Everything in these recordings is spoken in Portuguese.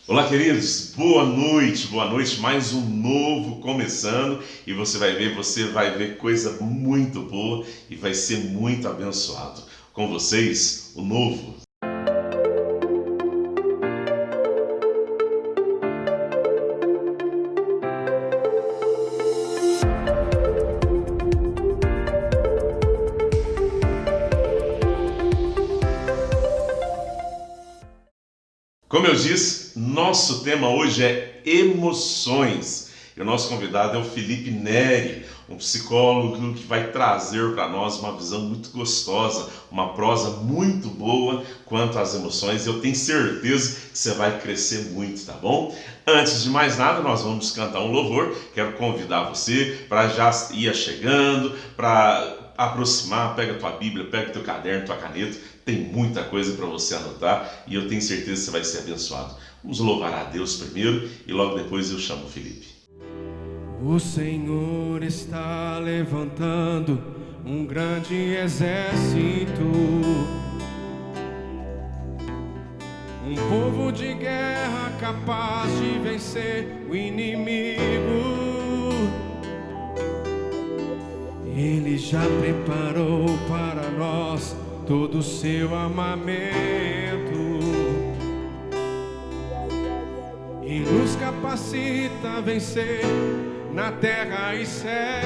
Olá, queridos, boa noite, mais um novo começando e você vai ver coisa muito boa e vai ser muito abençoado. Com vocês, o novo. Como eu disse, nosso tema hoje é emoções. E o nosso convidado é o Felipe Neri, um psicólogo que vai trazer para nós uma visão muito gostosa, uma prosa muito boa quanto às emoções. Eu tenho certeza que você vai crescer muito, tá bom? Antes de mais nada, nós vamos cantar um louvor. Quero convidar você para já ir chegando, para aproximar, pega tua Bíblia, pega teu caderno, tua caneta, tem muita coisa para você anotar e eu tenho certeza que você vai ser abençoado. Vamos louvar a Deus primeiro e logo depois eu chamo o Felipe. O Senhor está levantando um grande exército, um povo de guerra capaz de vencer o inimigo. Ele já preparou para nós todo o seu armamento e nos capacita a vencer na terra e céus.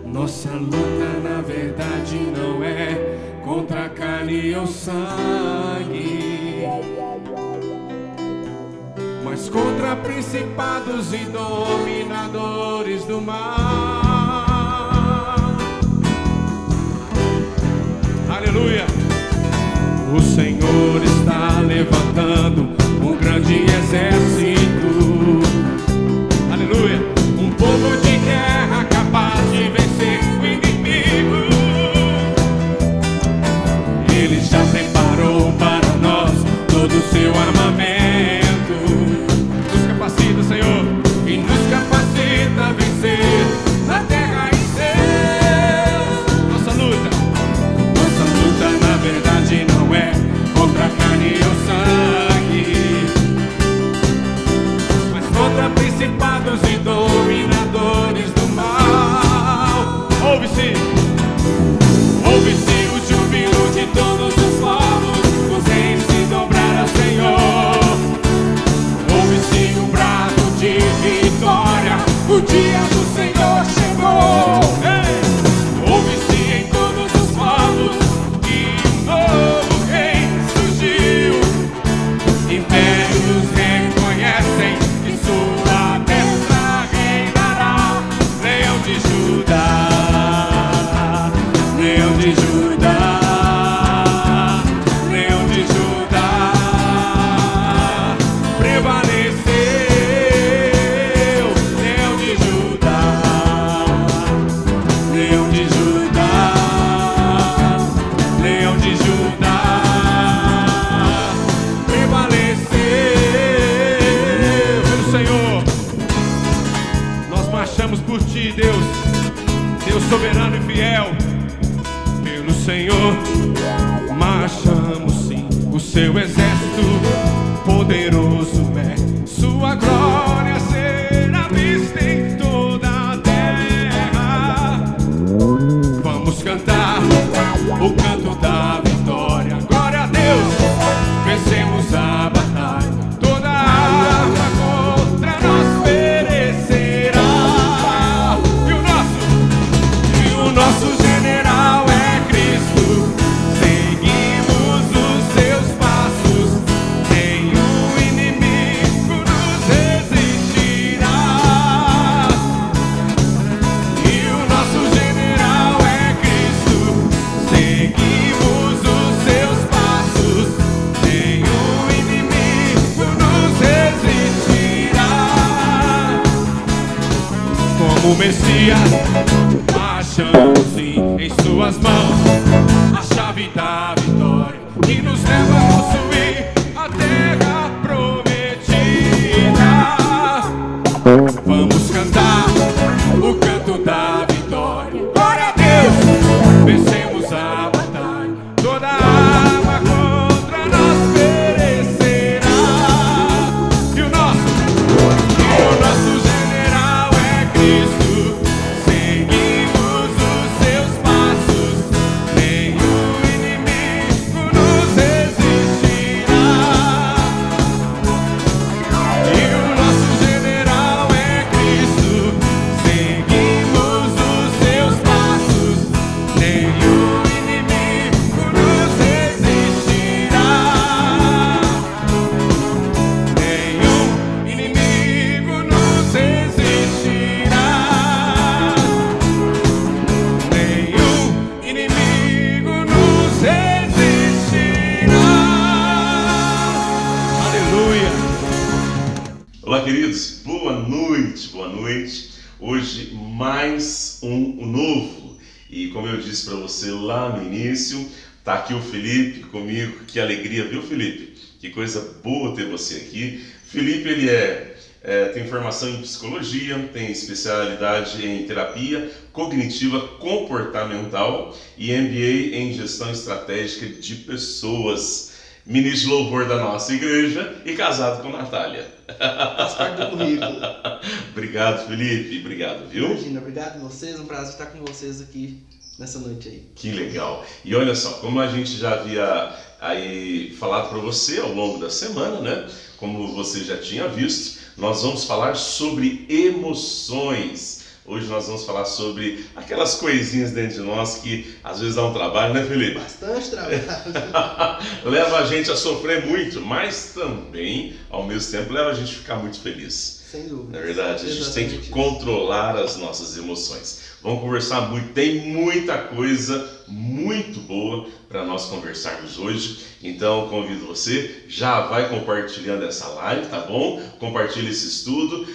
Nossa luta na verdade não é contra a carne ou sangue, mas contra principados e dominadores do mal. Aleluia! O Senhor está levantando um grande exército. Aleluia! Um povo de guerra capaz de vencer o inimigo. Ele já preparou para nós todo o seu armamento. Nos capacita, Senhor, e nos capacita a vencer na terra e céus. Nossa luta na verdade não é contra a carne ou sangue, mas contra principados e dominadores do mal. Ouve-se o júbilo de todos os povos, os reis se dobraram ao Senhor. Ouve-se um brado de vitória, o dia do Senhor chegou. Ei! Ouve-se em todos os povos que um novo rei surgiu. Impérios reconhecem que sua destra reinará. Leão de Judá, Leão de Judá, Leão de Judá prevaleceu. Leão de Judá, Leão de Judá, Leão de Judá prevaleceu. Pelo Senhor, nós marchamos por Ti, Deus, Deus soberano e fiel. Pelo Senhor, marchamos sim, o Seu exército poderoso é. Sua glória será vista em toda a terra. Vamos cantar o canto da vitória. Glória a Deus, vencemos a batalha. Toda arma contra nós perecerá. E o nosso general é Cristo. Seguimos os seus passos, nenhum inimigo nos resistirá. E o nosso general é Cristo. Seguimos os seus passos, nenhum inimigo nos resistirá. Como Messias, marchamos sim em Suas mãos a chave da vitória que nos leva a possuir a terra prometida. Vamos cantar o canto da vitória. Glória a Deus, vencemos a batalha. Toda arma contra nós Olá, queridos, boa noite, boa noite. Hoje mais um novo. E como eu disse para você lá no início, tá aqui o Felipe comigo. Que alegria, viu, Felipe? Que coisa boa ter você aqui. Felipe, ele tem formação em psicologia, tem especialidade em terapia cognitiva comportamental e MBA em gestão estratégica de pessoas. Ministro de louvor da nossa igreja e casado com Natália. Faz parte do currículo. Obrigado, Felipe. Obrigado, viu? Imagina, obrigado a vocês. Um prazer estar com vocês aqui nessa noite aí. Que legal. E olha só, como a gente já havia aí falado para você ao longo da semana, né? Como você já tinha visto, nós vamos falar sobre emoções. Hoje nós vamos falar sobre aquelas coisinhas dentro de nós que às vezes dá um trabalho, né, Felipe? Bastante trabalho. Leva a gente a sofrer muito, mas também, ao mesmo tempo, leva a gente a ficar muito feliz. Sem dúvida. Na verdade, a gente Exatamente tem que isso. controlar as nossas emoções. Vamos conversar muito, tem muita coisa muito boa para nós conversarmos hoje. Então, convido você, já vai compartilhando essa live, tá bom? Compartilhe esse estudo,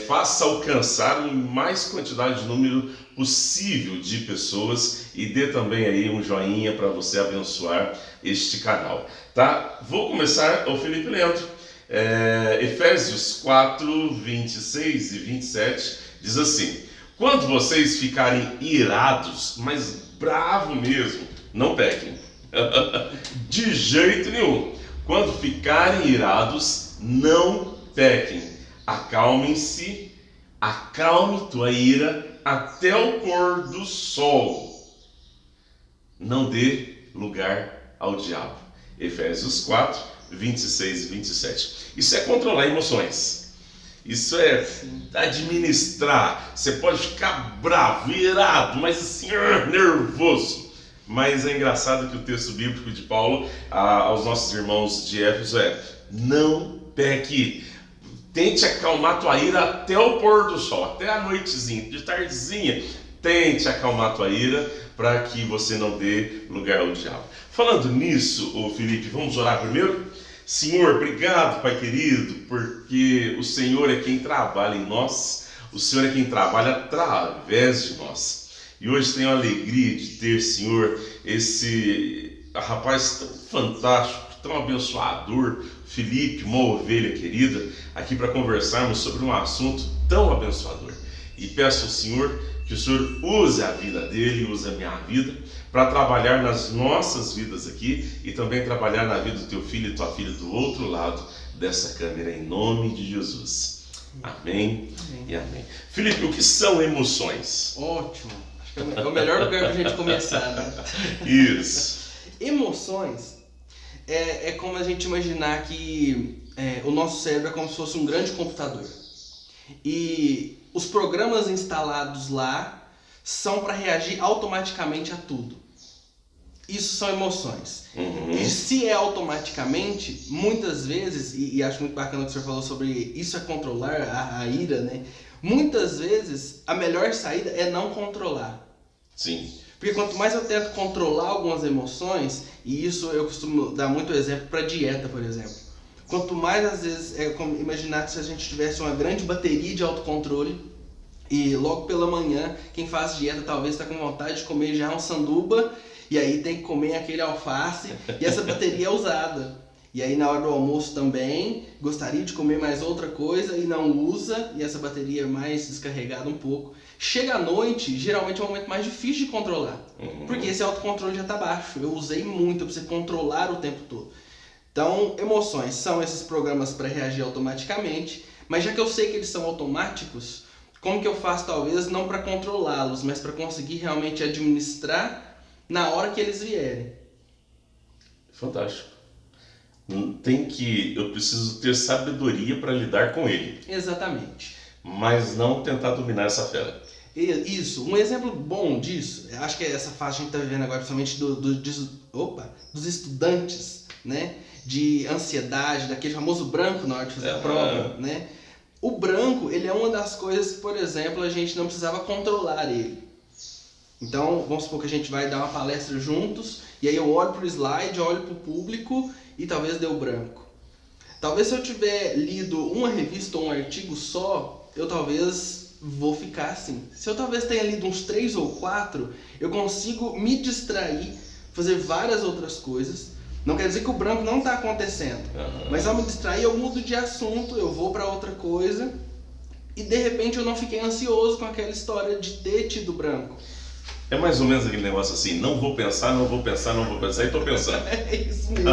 faça alcançar a mais quantidade de número possível de pessoas e dê também aí um joinha para você abençoar este canal, tá? Vou começar, o Felipe Leandro. Efésios 4, 26 e 27 diz assim: quando vocês ficarem irados, mas bravo mesmo, não pequem. De jeito nenhum. Quando ficarem irados, não pequem. Acalmem-se, acalme tua ira até o pôr do sol. Não dê lugar ao diabo. Efésios 4, 26 e 27. Isso é controlar emoções. Isso é administrar. Você pode ficar bravo, irado, mas assim, nervoso. Mas é engraçado que o texto bíblico de Paulo aos nossos irmãos de Éfeso não peque. Tente acalmar tua ira até o pôr do sol, até a noitezinha, de tardezinha. Tente acalmar tua ira para que você não dê lugar ao diabo. Falando nisso, Felipe, vamos orar primeiro? Senhor, obrigado, Pai querido, porque o Senhor é quem trabalha em nós, o Senhor é quem trabalha através de nós. E hoje tenho a alegria de ter, Senhor, esse rapaz tão fantástico, tão abençoador, Felipe, uma ovelha querida, aqui para conversarmos sobre um assunto tão abençoador. E peço ao Senhor que o Senhor use a vida dele, use a minha vida, para trabalhar nas nossas vidas aqui e também trabalhar na vida do teu filho e tua filha do outro lado dessa câmera, em nome de Jesus. Amém, amém. E amém. Felipe, o que são emoções? Ótimo. Acho que é o melhor lugar para a gente começar, né? Isso. Emoções é como a gente imaginar que o nosso cérebro é como se fosse um grande computador. E os programas instalados lá são para reagir automaticamente a tudo. Isso são emoções. E se é automaticamente, muitas vezes, e acho muito bacana o que o senhor falou sobre isso é controlar a ira, né? Muitas vezes a melhor saída é não controlar. Sim. Porque quanto mais eu tento controlar algumas emoções, e isso eu costumo dar muito exemplo para dieta, por exemplo. Quanto mais, às vezes, é como imaginar que se a gente tivesse uma grande bateria de autocontrole e logo pela manhã, quem faz dieta talvez está com vontade de comer já um sanduba e aí tem que comer aquele alface e essa bateria é usada. E aí na hora do almoço também gostaria de comer mais outra coisa e não usa e essa bateria é mais descarregada um pouco. Chega à noite, geralmente é o momento mais difícil de controlar, porque esse autocontrole já está baixo. Eu usei muito, eu preciso controlar o tempo todo. Então, emoções são esses programas para reagir automaticamente, mas já que eu sei que eles são automáticos, como que eu faço talvez não para controlá-los, mas para conseguir realmente administrar na hora que eles vierem? Fantástico. Eu preciso ter sabedoria para lidar com ele. Exatamente. Mas não tentar dominar essa fera. Isso, um exemplo bom disso, acho que essa fase que a gente está vivendo agora, principalmente dos estudantes, né? De ansiedade, daquele famoso branco na hora de fazer a prova, né? O branco, ele é uma das coisas que, por exemplo, a gente não precisava controlar ele. Então, vamos supor que a gente vai dar uma palestra juntos, e aí eu olho para o slide, olho para o público e talvez dê o branco. Talvez se eu tiver lido uma revista ou um artigo só, eu talvez vou ficar assim. Se eu talvez tenha lido uns 3 ou 4, eu consigo me distrair, fazer várias outras coisas. Não quer dizer que o branco não está acontecendo, mas ao me distrair eu mudo de assunto, eu vou para outra coisa e de repente eu não fiquei ansioso com aquela história de ter tido branco. É mais ou menos aquele negócio assim, não vou pensar, não vou pensar, não vou pensar, e tô pensando. É isso mesmo.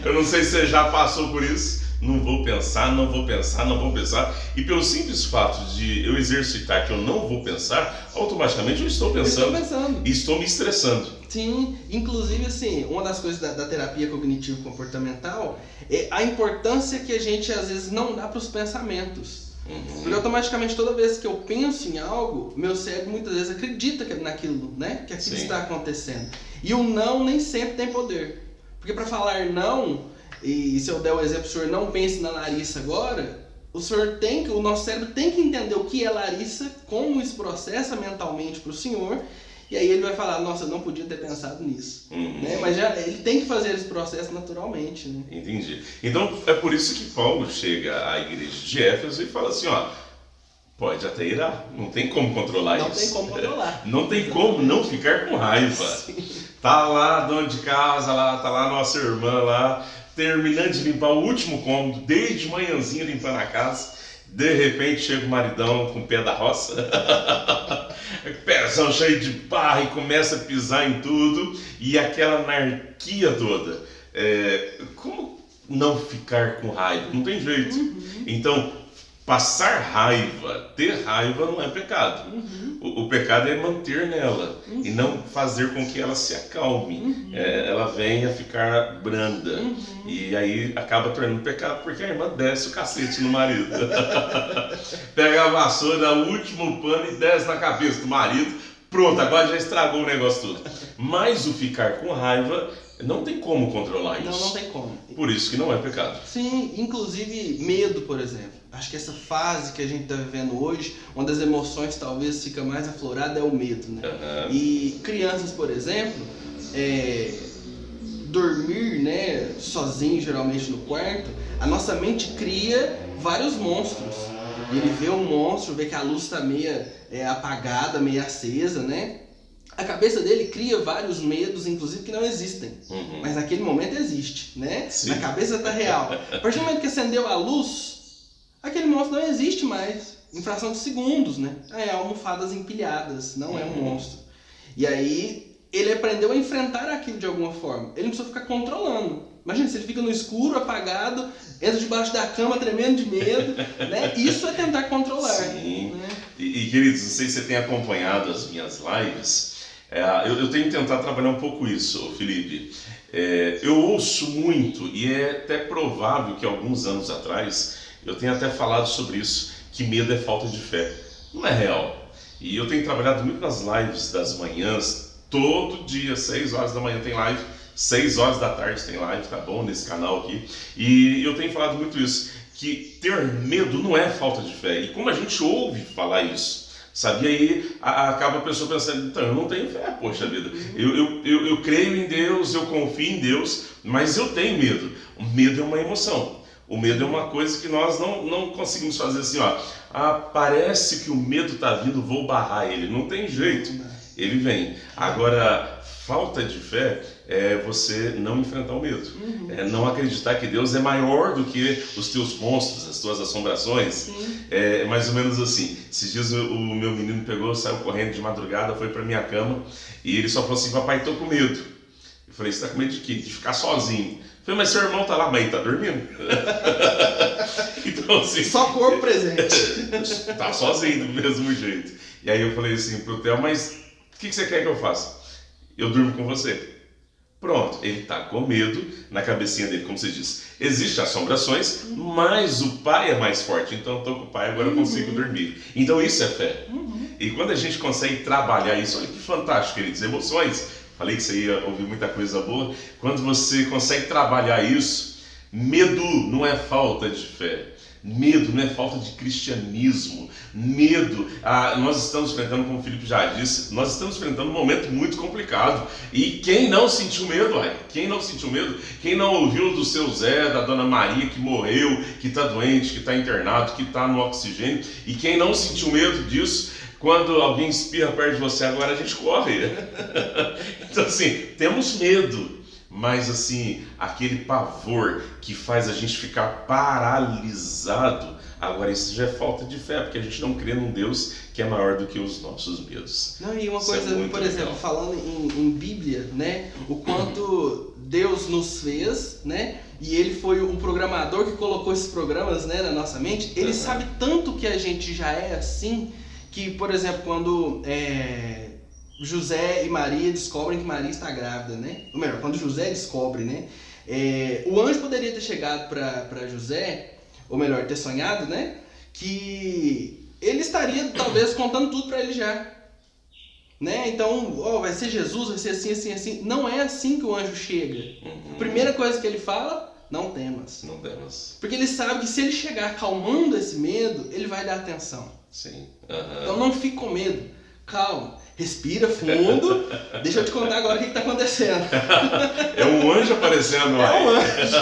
Eu não sei se você já passou por isso. Não vou pensar, não vou pensar, não vou pensar. E pelo simples fato de eu exercitar que eu não vou pensar, automaticamente eu estou pensando. E estou me estressando. Sim, inclusive assim, uma das coisas da terapia cognitivo-comportamental é a importância que a gente às vezes não dá para os pensamentos. Porque automaticamente toda vez que eu penso em algo, meu cérebro muitas vezes acredita naquilo, né? Que aquilo está acontecendo. E o não nem sempre tem poder. Porque para falar não, e se eu der o exemplo, o senhor não pense na Larissa agora, o nosso cérebro tem que entender o que é Larissa, como isso processa mentalmente para o senhor, e aí ele vai falar, nossa, eu não podia ter pensado nisso. Né? Mas ele tem que fazer esse processo naturalmente. Né? Entendi. Então é por isso que Paulo chega à igreja de Éfeso e fala assim, ó, pode até irar, não tem como controlar isso. Não tem como controlar. Não tem como não ficar com raiva. Sim. Tá lá, dona de casa, tá lá nossa irmã lá, terminando de limpar o último cômodo, desde manhãzinha limpando a casa, de repente chega o maridão com o pé da roça, pezão cheio de barro e começa a pisar em tudo, e aquela anarquia toda. Como não ficar com raiva? Não tem jeito. Então, passar raiva, ter raiva não é pecado. O pecado é manter nela e não fazer com que ela se acalme. Ela venha ficar branda. E aí acaba tornando pecado porque a irmã desce o cacete no marido. Pega a vassoura, o último pano e desce na cabeça do marido. Pronto, agora já estragou o negócio todo. Mas o ficar com raiva não tem como controlar isso. Não tem como. Por isso que não é pecado. Sim, inclusive medo, por exemplo. Acho que essa fase que a gente está vivendo hoje, uma das emoções talvez fica mais aflorada é o medo, né? E crianças, por exemplo, dormir, né, sozinho geralmente no quarto, a nossa mente cria vários monstros. Ele vê um monstro, vê que a luz está meio apagada, meio acesa, né? A cabeça dele cria vários medos, inclusive, que não existem. Mas naquele momento existe, né? Sim. Na cabeça está real. A partir do momento que acendeu a luz, aquele monstro não existe mais. Em fração de segundos, né? É almofadas empilhadas, não é um monstro. E aí, ele aprendeu a enfrentar aquilo de alguma forma. Ele não precisa ficar controlando. Imagina, se ele fica no escuro, apagado, entra debaixo da cama tremendo de medo, né? Isso é tentar controlar. Sim. Né? E queridos, não sei se você tem acompanhado as minhas lives. Eu tenho tentado trabalhar um pouco isso, Felipe. Eu ouço muito, e é até provável que alguns anos atrás eu tenha até falado sobre isso, que medo é falta de fé. Não é real. E eu tenho trabalhado muito nas lives das manhãs, todo dia, 6 horas da manhã tem live, 6 horas da tarde tem live, tá bom? Nesse canal aqui. E eu tenho falado muito isso, que ter medo não é falta de fé. E como a gente ouve falar isso, sabe? E aí acaba a pessoa pensando, então eu não tenho fé, poxa vida. Eu creio em Deus, eu confio em Deus, mas eu tenho medo. O medo é uma emoção. O medo é uma coisa que nós não conseguimos fazer assim, ó. Parece que o medo está vindo, vou barrar ele. Não tem jeito, ele vem. Agora, falta de fé é você não enfrentar o medo. É não acreditar que Deus é maior do que os teus monstros, as tuas assombrações. É mais ou menos assim. Esses dias o meu menino pegou, saiu correndo de madrugada, foi para minha cama e ele só falou assim, papai, tô com medo. Eu falei, você tá com medo de quê? De ficar sozinho. Eu falei, mas seu irmão tá lá, mas ele tá dormindo. Então, assim, só corpo presente. Tá sozinho do mesmo jeito. E aí eu falei assim pro Theo, mas o que você quer que eu faça? Eu durmo com você. Pronto, ele tá com medo na cabecinha dele, como você disse. Existem assombrações, mas o pai é mais forte. Então eu tô com o pai, agora eu consigo dormir. Então isso é fé. E quando a gente consegue trabalhar isso, olha que fantástico, queridos, emoções. Falei que você ia ouvir muita coisa boa. Quando você consegue trabalhar isso, medo não é falta de fé. Medo não é falta de cristianismo. Medo, nós estamos enfrentando, como o Felipe já disse, nós estamos enfrentando um momento muito complicado. E quem não sentiu medo, quem não sentiu medo, quem não ouviu do seu Zé, da Dona Maria que morreu, que está doente, que está internado, que está no oxigênio, e quem não sentiu medo disso, quando alguém espirra perto de você, agora a gente corre. Então assim, temos medo. Mas assim, aquele pavor que faz a gente ficar paralisado, agora isso já é falta de fé, porque a gente não crê num Deus que é maior do que os nossos medos. Não, e uma coisa, por exemplo, falando em Bíblia, né, o quanto Deus nos fez, né, e Ele foi o programador que colocou esses programas, né, na nossa mente, Ele sabe tanto que a gente já é assim, que, por exemplo, quando José e Maria descobrem que Maria está grávida, né? Ou melhor, quando José descobre, né? O anjo poderia ter chegado para José, ou melhor, ter sonhado, né? Que ele estaria, talvez, contando tudo para ele já. Né? Então, vai ser Jesus, vai ser assim, assim, assim. Não é assim que o anjo chega. A primeira coisa que ele fala, não temas. Não temas. Porque ele sabe que se ele chegar acalmando esse medo, ele vai dar atenção. Sim. Então não fique com medo. Calma. Respira fundo. Deixa eu te contar agora o que está acontecendo. É um anjo aparecendo lá. É um anjo.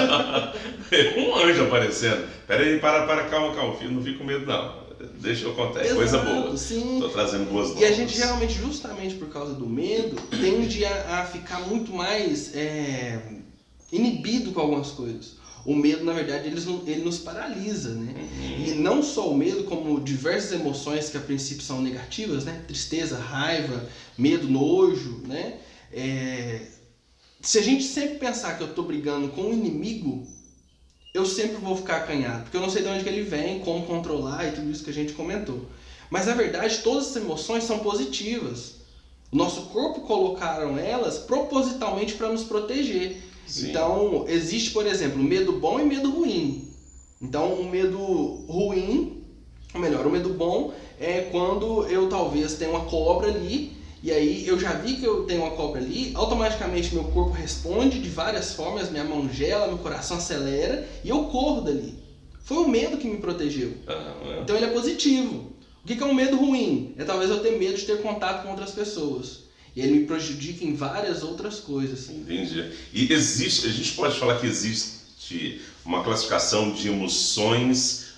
É um anjo aparecendo. Pera aí, calma, filho. Não fica com medo, não. Deixa eu contar. É coisa boa. Sim. Estou trazendo boas novas. E a gente geralmente, justamente por causa do medo, tende a ficar muito mais inibido com algumas coisas. O medo, na verdade, ele nos paralisa, né? E não só o medo, como diversas emoções que a princípio são negativas, né? Tristeza, raiva, medo, nojo, né? Se a gente sempre pensar que eu estou brigando com um inimigo, eu sempre vou ficar acanhado, porque eu não sei de onde que ele vem, como controlar e tudo isso que a gente comentou. Mas, na verdade, todas as emoções são positivas. O nosso corpo colocaram elas propositalmente para nos proteger. Sim. Então, existe, por exemplo, medo bom e medo ruim. Então, o medo ruim, ou melhor, o medo bom é quando eu talvez tenha uma cobra ali, e aí eu já vi que eu tenho uma cobra ali, automaticamente meu corpo responde de várias formas, minha mão gela, meu coração acelera, e eu corro dali. Foi o medo que me protegeu. Então, ele é positivo. O que é um medo ruim? É talvez eu ter medo de ter contato com outras pessoas. E ele me prejudica em várias outras coisas. Entendi. E a gente pode falar que existe uma classificação de emoções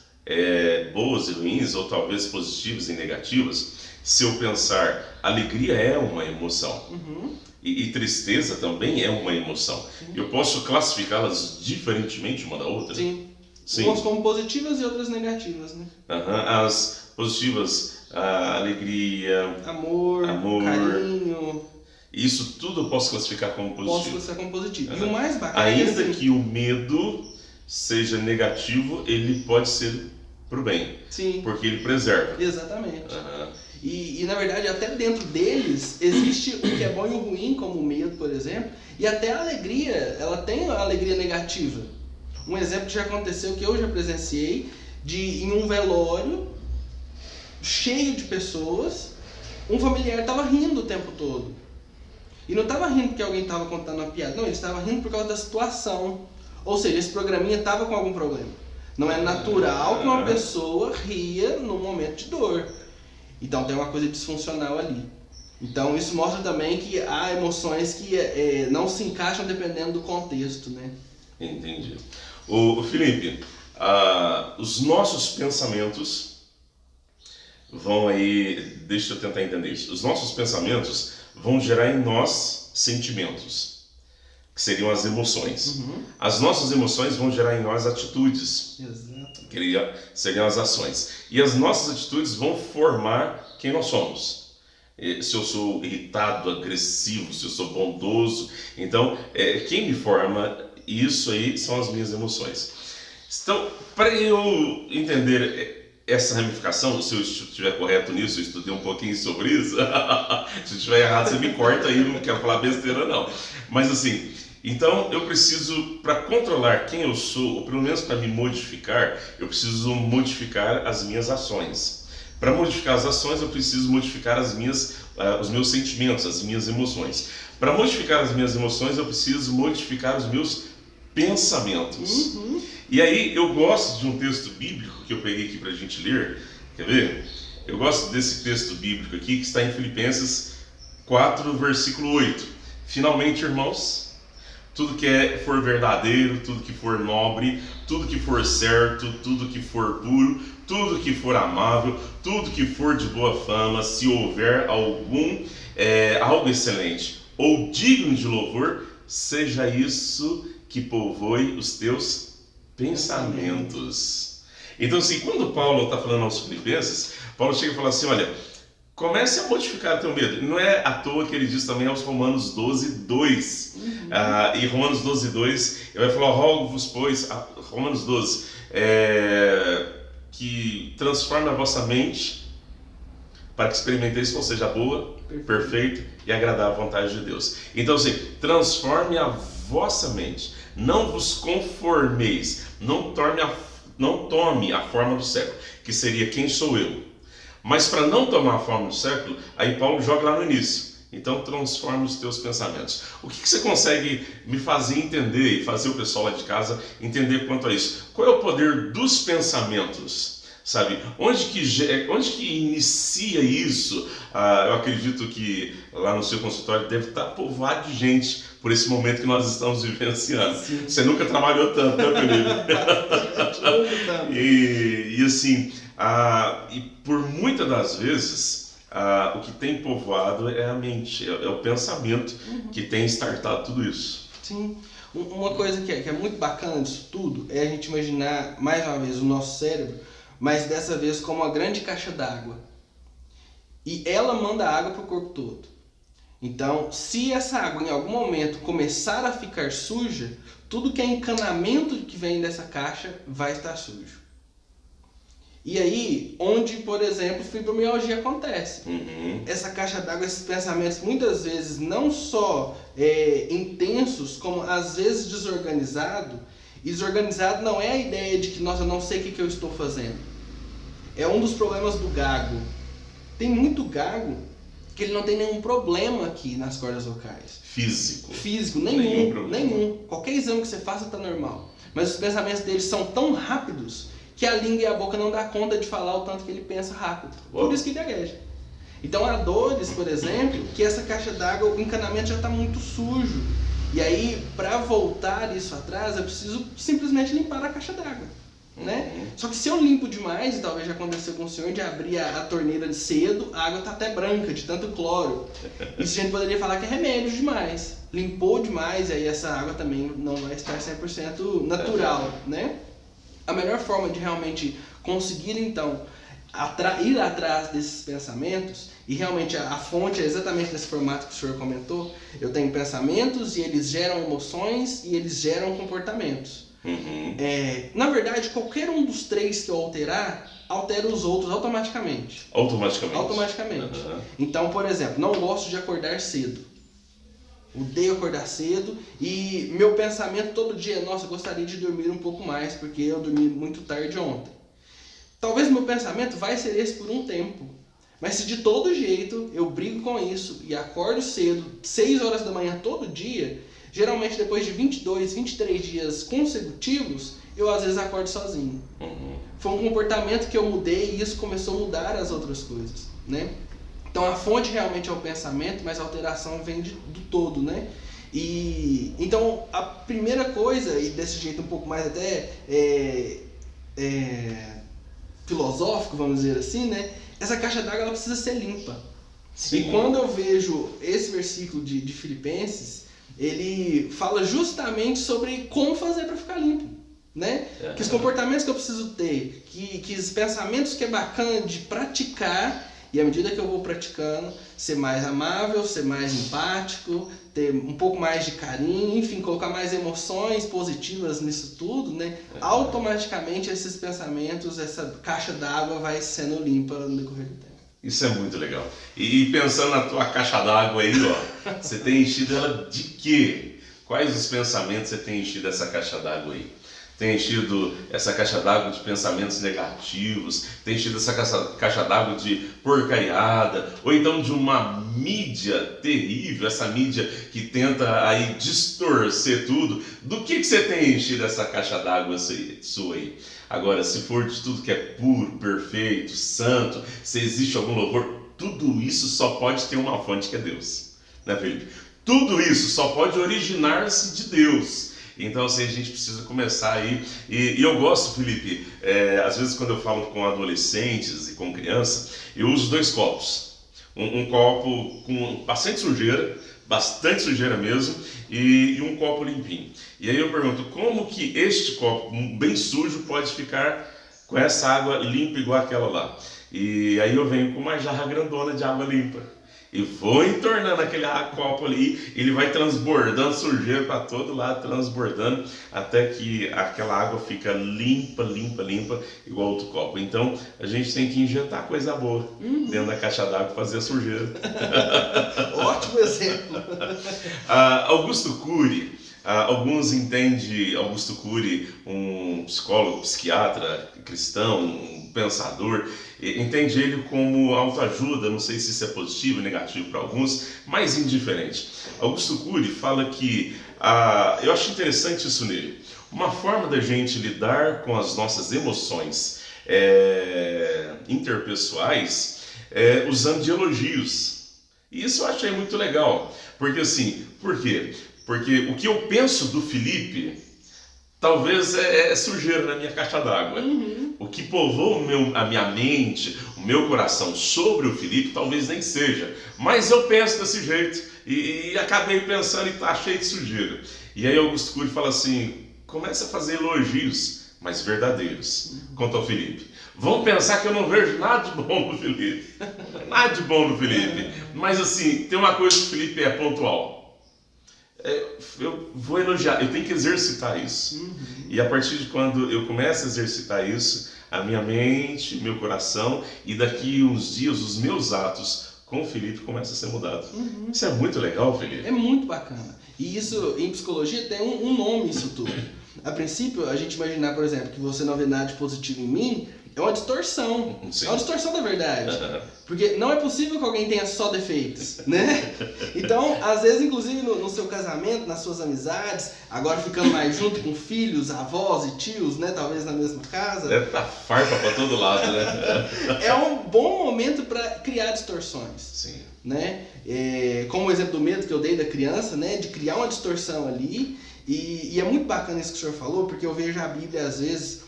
boas e ruins, ou talvez positivas e negativas. Se eu pensar, alegria é uma emoção. E tristeza também é uma emoção. Sim. Eu posso classificá-las diferentemente uma da outra? Sim. Umas como positivas e outras negativas, né? As positivas... alegria, amor, carinho. Isso tudo eu posso classificar como positivo. Posso classificar como positivo. E o mais bacana ainda é que o medo seja negativo, ele pode ser pro bem. Sim. Porque ele preserva. Exatamente. E na verdade, até dentro deles, existe o que é bom e o ruim, como o medo, por exemplo. E até a alegria, ela tem a alegria negativa. Um exemplo que já aconteceu, que eu já presenciei, em um velório cheio de pessoas, um familiar estava rindo o tempo todo. E não estava rindo porque alguém estava contando uma piada. Não, ele estava rindo por causa da situação. Ou seja, esse programinha estava com algum problema. Não é natural que uma pessoa ria num momento de dor. Então tem uma coisa disfuncional ali. Então isso mostra também que há emoções que não se encaixam dependendo do contexto, né? Entendi. O Felipe, os nossos pensamentos vão aí, deixa eu tentar entender isso. Os nossos pensamentos vão gerar em nós sentimentos, que seriam as emoções. As nossas emoções vão gerar em nós atitudes, que seriam as ações. E as nossas atitudes vão formar quem nós somos. Se eu sou irritado, agressivo, se eu sou bondoso. Então, quem me forma isso aí são as minhas emoções. Então, para eu entender essa ramificação, se eu estiver correto nisso, eu estudei um pouquinho sobre isso. Se eu estiver errado, você me corta aí, não quero falar besteira não. Mas assim, então eu preciso, para controlar quem eu sou, ou pelo menos para me modificar, eu preciso modificar as minhas ações. Para modificar as ações, eu preciso modificar os meus sentimentos, as minhas emoções. Para modificar as minhas emoções, eu preciso modificar os meus pensamentos. E aí eu gosto de um texto bíblico que eu peguei aqui para a gente ler. Quer ver? Eu gosto desse texto bíblico aqui que está em Filipenses 4, versículo 8. Finalmente, irmãos, tudo que for verdadeiro, tudo que for nobre, tudo que for certo, tudo que for puro, tudo que for amável, tudo que for de boa fama, se houver algo excelente ou digno de louvor, seja isso que povoe os teus pensamentos. Então, assim, quando Paulo está falando aos Filipenses, Paulo chega e fala assim, olha, comece a modificar teu medo. Não é à toa que ele diz também aos Romanos 12, 2. E Romanos 12, 2, ele vai falar, rogo-vos, pois, Romanos 12, que transforme a vossa mente para que experimenteis qual seja a boa, perfeita e agradável vontade de Deus. Então, assim, transforme a vossa mente. Não vos conformeis. Não tome a forma do século, que seria quem sou eu. Mas para não tomar a forma do século, aí Paulo joga lá no início. Então transforma os teus pensamentos. O que você consegue me fazer entender e fazer o pessoal lá de casa entender quanto a isso? Qual é o poder dos pensamentos? Sabe? Onde que inicia isso? Eu acredito que lá no seu consultório deve estar povoado de gente por esse momento que nós estamos vivenciando. Sim. Você nunca trabalhou tanto, né, Felipe? E assim, e por muitas das vezes, o que tem povoado é a mente, é o pensamento que tem startado tudo isso. Sim. Uma coisa que é muito bacana disso tudo é a gente imaginar, mais uma vez, o nosso cérebro, mas dessa vez como uma grande caixa d'água. E ela manda água para o corpo todo. Então, se essa água em algum momento começar a ficar suja, tudo que é encanamento que vem dessa caixa vai estar sujo. E aí, onde, por exemplo, fibromialgia acontece. Essa caixa d'água, esses pensamentos muitas vezes não só intensos, como às vezes desorganizado. E desorganizado não é a ideia de que, nossa, eu não sei o que eu estou fazendo. É um dos problemas do gago. Tem muito gago que ele não tem nenhum problema aqui nas cordas vocais. Físico, nenhum. Qualquer exame que você faça está normal. Mas os pensamentos dele são tão rápidos que a língua e a boca não dá conta de falar o tanto que ele pensa rápido. Por isso que gagueja. Então há dores, por exemplo, que essa caixa d'água, o encanamento já está muito sujo. E aí, para voltar isso atrás, eu preciso simplesmente limpar a caixa d'água. Né? Só que se eu limpo demais, e talvez já aconteceu com o senhor, de abrir a torneira de cedo, a água está até branca, de tanto cloro. Isso a gente poderia falar que é remédio demais. Limpou demais, e aí essa água também não vai estar 100% natural, né? A melhor forma de realmente conseguir, então, ir atrás desses pensamentos, e realmente a fonte é exatamente nesse formato que o senhor comentou. Eu tenho pensamentos e eles geram emoções e eles geram comportamentos. Na verdade, qualquer um dos três que eu alterar, altera os outros automaticamente. Automaticamente. Então, por exemplo, não gosto de acordar cedo. Odeio acordar cedo e meu pensamento todo dia é, nossa, eu gostaria de dormir um pouco mais porque eu dormi muito tarde ontem. Talvez meu pensamento vai ser esse por um tempo. Mas se de todo jeito eu brigo com isso e acordo cedo, 6 horas da manhã todo dia, geralmente depois de 22, 23 dias consecutivos, eu às vezes acordo sozinho. Foi um comportamento que eu mudei e isso começou a mudar as outras coisas, né? Então a fonte realmente é o pensamento, mas a alteração vem do todo, né? E então a primeira coisa, e desse jeito um pouco mais até filosófico, vamos dizer assim, né? Essa caixa d'água ela precisa ser limpa. Sim. E quando eu vejo esse versículo de Filipenses, ele fala justamente sobre como fazer para ficar limpo, né? Que os comportamentos que eu preciso ter, que os pensamentos que é bacana de praticar, e à medida que eu vou praticando, ser mais amável, ser mais empático, ter um pouco mais de carinho, enfim, colocar mais emoções positivas nisso tudo, né? Automaticamente esses pensamentos, essa caixa d'água vai sendo limpa no decorrer do tempo. Isso é muito legal. E pensando na tua caixa d'água aí, ó, você tem enchido ela de quê? Quais os pensamentos você tem enchido essa caixa d'água aí? tem enchido essa caixa d'água de pensamentos negativos, tem enchido essa caixa d'água de porcariada, ou então de uma mídia terrível, essa mídia que tenta aí distorcer tudo. Do que você tem enchido essa caixa d'água sua aí? Agora, se for de tudo que é puro, perfeito, santo, se existe algum louvor, tudo isso só pode ter uma fonte que é Deus, né, Felipe? Tudo isso só pode originar-se de Deus. Então, assim, a gente precisa começar aí. E eu gosto, Felipe, às vezes quando eu falo com adolescentes e com crianças, eu uso 2 copos. Um copo com bastante sujeira mesmo, e um copo limpinho. E aí eu pergunto, como que este copo bem sujo pode ficar com essa água limpa igual aquela lá? E aí eu venho com uma jarra grandona de água limpa. E vou entornando aquele copo ali, ele vai transbordando sujeira para todo lado, transbordando, até que aquela água fica limpa, igual outro copo. Então, a gente tem que injetar coisa boa dentro da caixa d'água para fazer a sujeira. Ótimo exemplo. Augusto Cury, alguns entendem Augusto Cury, um psicólogo, psiquiatra, cristão, um pensador, entende ele como autoajuda, não sei se isso é positivo ou negativo para alguns, mas indiferente. Augusto Cury fala que, eu acho interessante isso nele, uma forma da gente lidar com as nossas emoções interpessoais usando de elogios. E isso eu achei muito legal, porque assim, por quê? Porque o que eu penso do Felipe talvez é sujeira na minha caixa d'água. O que povoa a minha mente, o meu coração sobre o Felipe, talvez nem seja. Mas eu penso desse jeito e acabei pensando e tá cheio de sujeira. E aí Augusto Cury fala assim, comece a fazer elogios, mas verdadeiros, quanto ao Felipe. Vão pensar que eu não vejo nada de bom no Felipe. Nada de bom no Felipe. Mas assim, tem uma coisa que o Felipe é pontual. Eu vou elogiar, eu tenho que exercitar isso. E a partir de quando eu começo a exercitar isso, a minha mente, meu coração, e daqui uns dias os meus atos com o Felipe começam a ser mudados. Isso é muito legal, Felipe. É muito bacana. E isso, em psicologia, tem um nome isso tudo. A princípio, a gente imaginar, por exemplo, que você não vê nada de positivo em mim, é uma distorção. Sim. É uma distorção da verdade. Porque não é possível que alguém tenha só defeitos, né? Então, às vezes, inclusive no seu casamento, nas suas amizades, agora ficando mais junto com filhos, avós e tios, né? Talvez na mesma casa. Deve estar farpa para todo lado, né? É um bom momento para criar distorções. Sim. Né? Como o exemplo do medo que eu dei da criança, né? De criar uma distorção ali. E é muito bacana isso que o senhor falou, porque eu vejo a Bíblia, às vezes,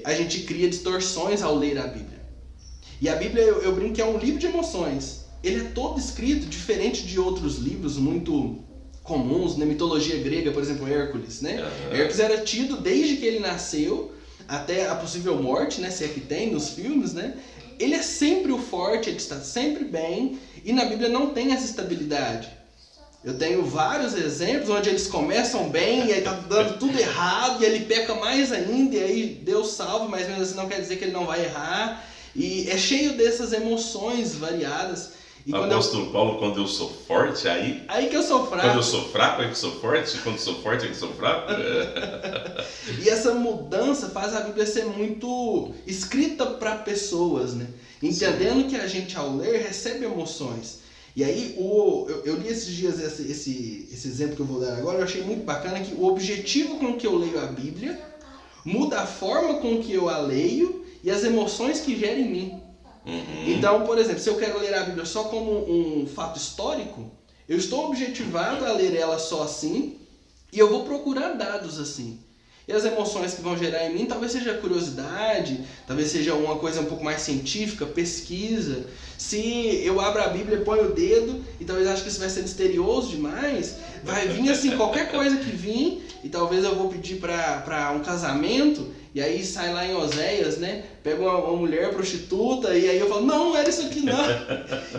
a gente cria distorções ao ler a Bíblia. E a Bíblia, eu brinco que é um livro de emoções. Ele é todo escrito diferente de outros livros muito comuns, na mitologia grega, por exemplo, Hércules, né? Hércules era tido desde que ele nasceu até a possível morte, né? Se é que tem nos filmes, né? Ele é sempre o forte, ele está sempre bem, e na Bíblia não tem essa estabilidade. Eu tenho vários exemplos onde eles começam bem e aí tá dando tudo errado e ele peca mais ainda e aí Deus salva, mas mesmo assim não quer dizer que ele não vai errar. E é cheio dessas emoções variadas. E o apóstolo Paulo, quando eu sou forte, aí que eu sou fraco. Quando eu sou fraco, é que sou forte. Quando eu sou forte, é que sou fraco. E essa mudança faz a Bíblia ser muito escrita para pessoas, né? Entendendo que a gente, ao ler, recebe emoções. E aí, eu li esses dias esse exemplo que eu vou dar agora, eu achei muito bacana que o objetivo com que eu leio a Bíblia muda a forma com que eu a leio e as emoções que geram em mim. Então, por exemplo, se eu quero ler a Bíblia só como um fato histórico, eu estou objetivado a ler ela só assim e eu vou procurar dados assim. E as emoções que vão gerar em mim talvez seja curiosidade, talvez seja uma coisa um pouco mais científica, pesquisa. Se eu abro a Bíblia, ponho o dedo e talvez acho que isso vai ser misterioso demais, vai vir assim qualquer coisa que vir e talvez eu vou pedir para um casamento e aí sai lá em Oséias, né? Pega uma mulher prostituta e aí eu falo, não era isso aqui não.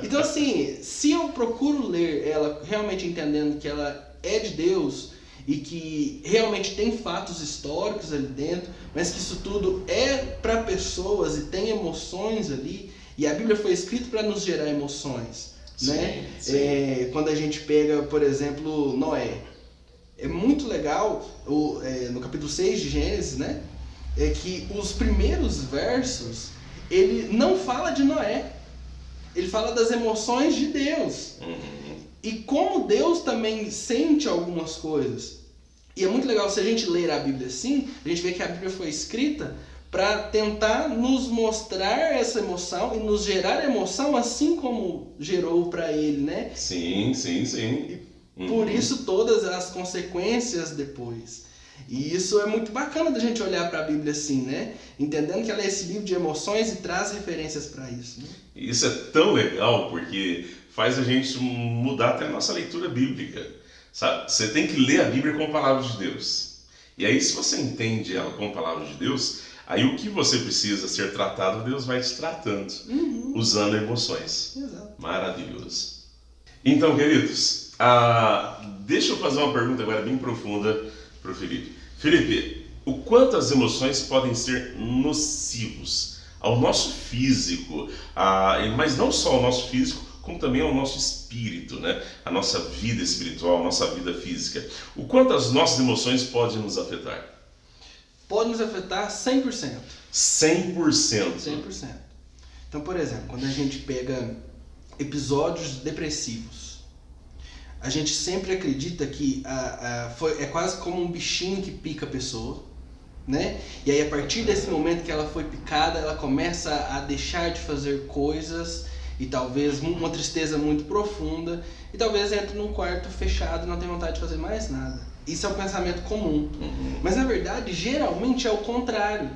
Então assim, se eu procuro ler ela realmente entendendo que ela é de Deus, e que realmente tem fatos históricos ali dentro, mas que isso tudo é para pessoas e tem emoções ali, e a Bíblia foi escrita para nos gerar emoções, sim, né? Sim. Quando a gente pega, por exemplo, Noé. É muito legal, no capítulo 6 de Gênesis, né? É que os primeiros versos, ele não fala de Noé. Ele fala das emoções de Deus. E como Deus também sente algumas coisas. E é muito legal, se a gente ler a Bíblia assim, a gente vê que a Bíblia foi escrita para tentar nos mostrar essa emoção e nos gerar emoção assim como gerou para ele, né? Sim. E por isso todas as consequências depois. E isso é muito bacana da gente olhar para a Bíblia assim, né? Entendendo que ela é esse livro de emoções e traz referências para isso. Né? Isso é tão legal porque faz a gente mudar até a nossa leitura bíblica. Sabe? Você tem que ler a Bíblia com a palavra de Deus. E aí, se você entende ela com a palavra de Deus, aí o que você precisa ser tratado, Deus vai te tratando, usando emoções. Exato. Maravilhoso. Então, queridos, deixa eu fazer uma pergunta agora bem profunda para o Felipe. Felipe, o quanto as emoções podem ser nocivos ao nosso físico, mas não só ao nosso físico, como também ao nosso espírito, né? A nossa vida espiritual, a nossa vida física. O quanto as nossas emoções podem nos afetar? Pode nos afetar 100%. 100%. 100%. Então, por exemplo, quando a gente pega episódios depressivos, a gente sempre acredita que é quase como um bichinho que pica a pessoa, né? E aí, a partir desse momento que ela foi picada, ela começa a deixar de fazer coisas e talvez uma tristeza muito profunda e talvez entre num quarto fechado e não tenha vontade de fazer mais nada. Isso é um pensamento comum. Mas, na verdade, geralmente é o contrário.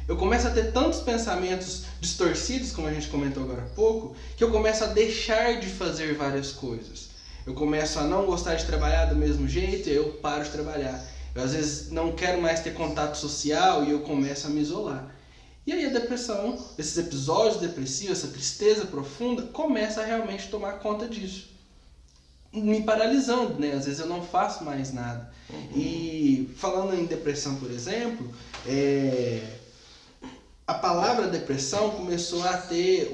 Eu começo a ter tantos pensamentos distorcidos, como a gente comentou agora há pouco, que eu começo a deixar de fazer várias coisas. Eu começo a não gostar de trabalhar do mesmo jeito e eu paro de trabalhar. Eu às vezes não quero mais ter contato social e eu começo a me isolar. E aí a depressão, esses episódios depressivos, essa tristeza profunda, começa a realmente tomar conta disso. Me paralisando, né? Às vezes eu não faço mais nada. E falando em depressão, por exemplo, a palavra depressão começou a ter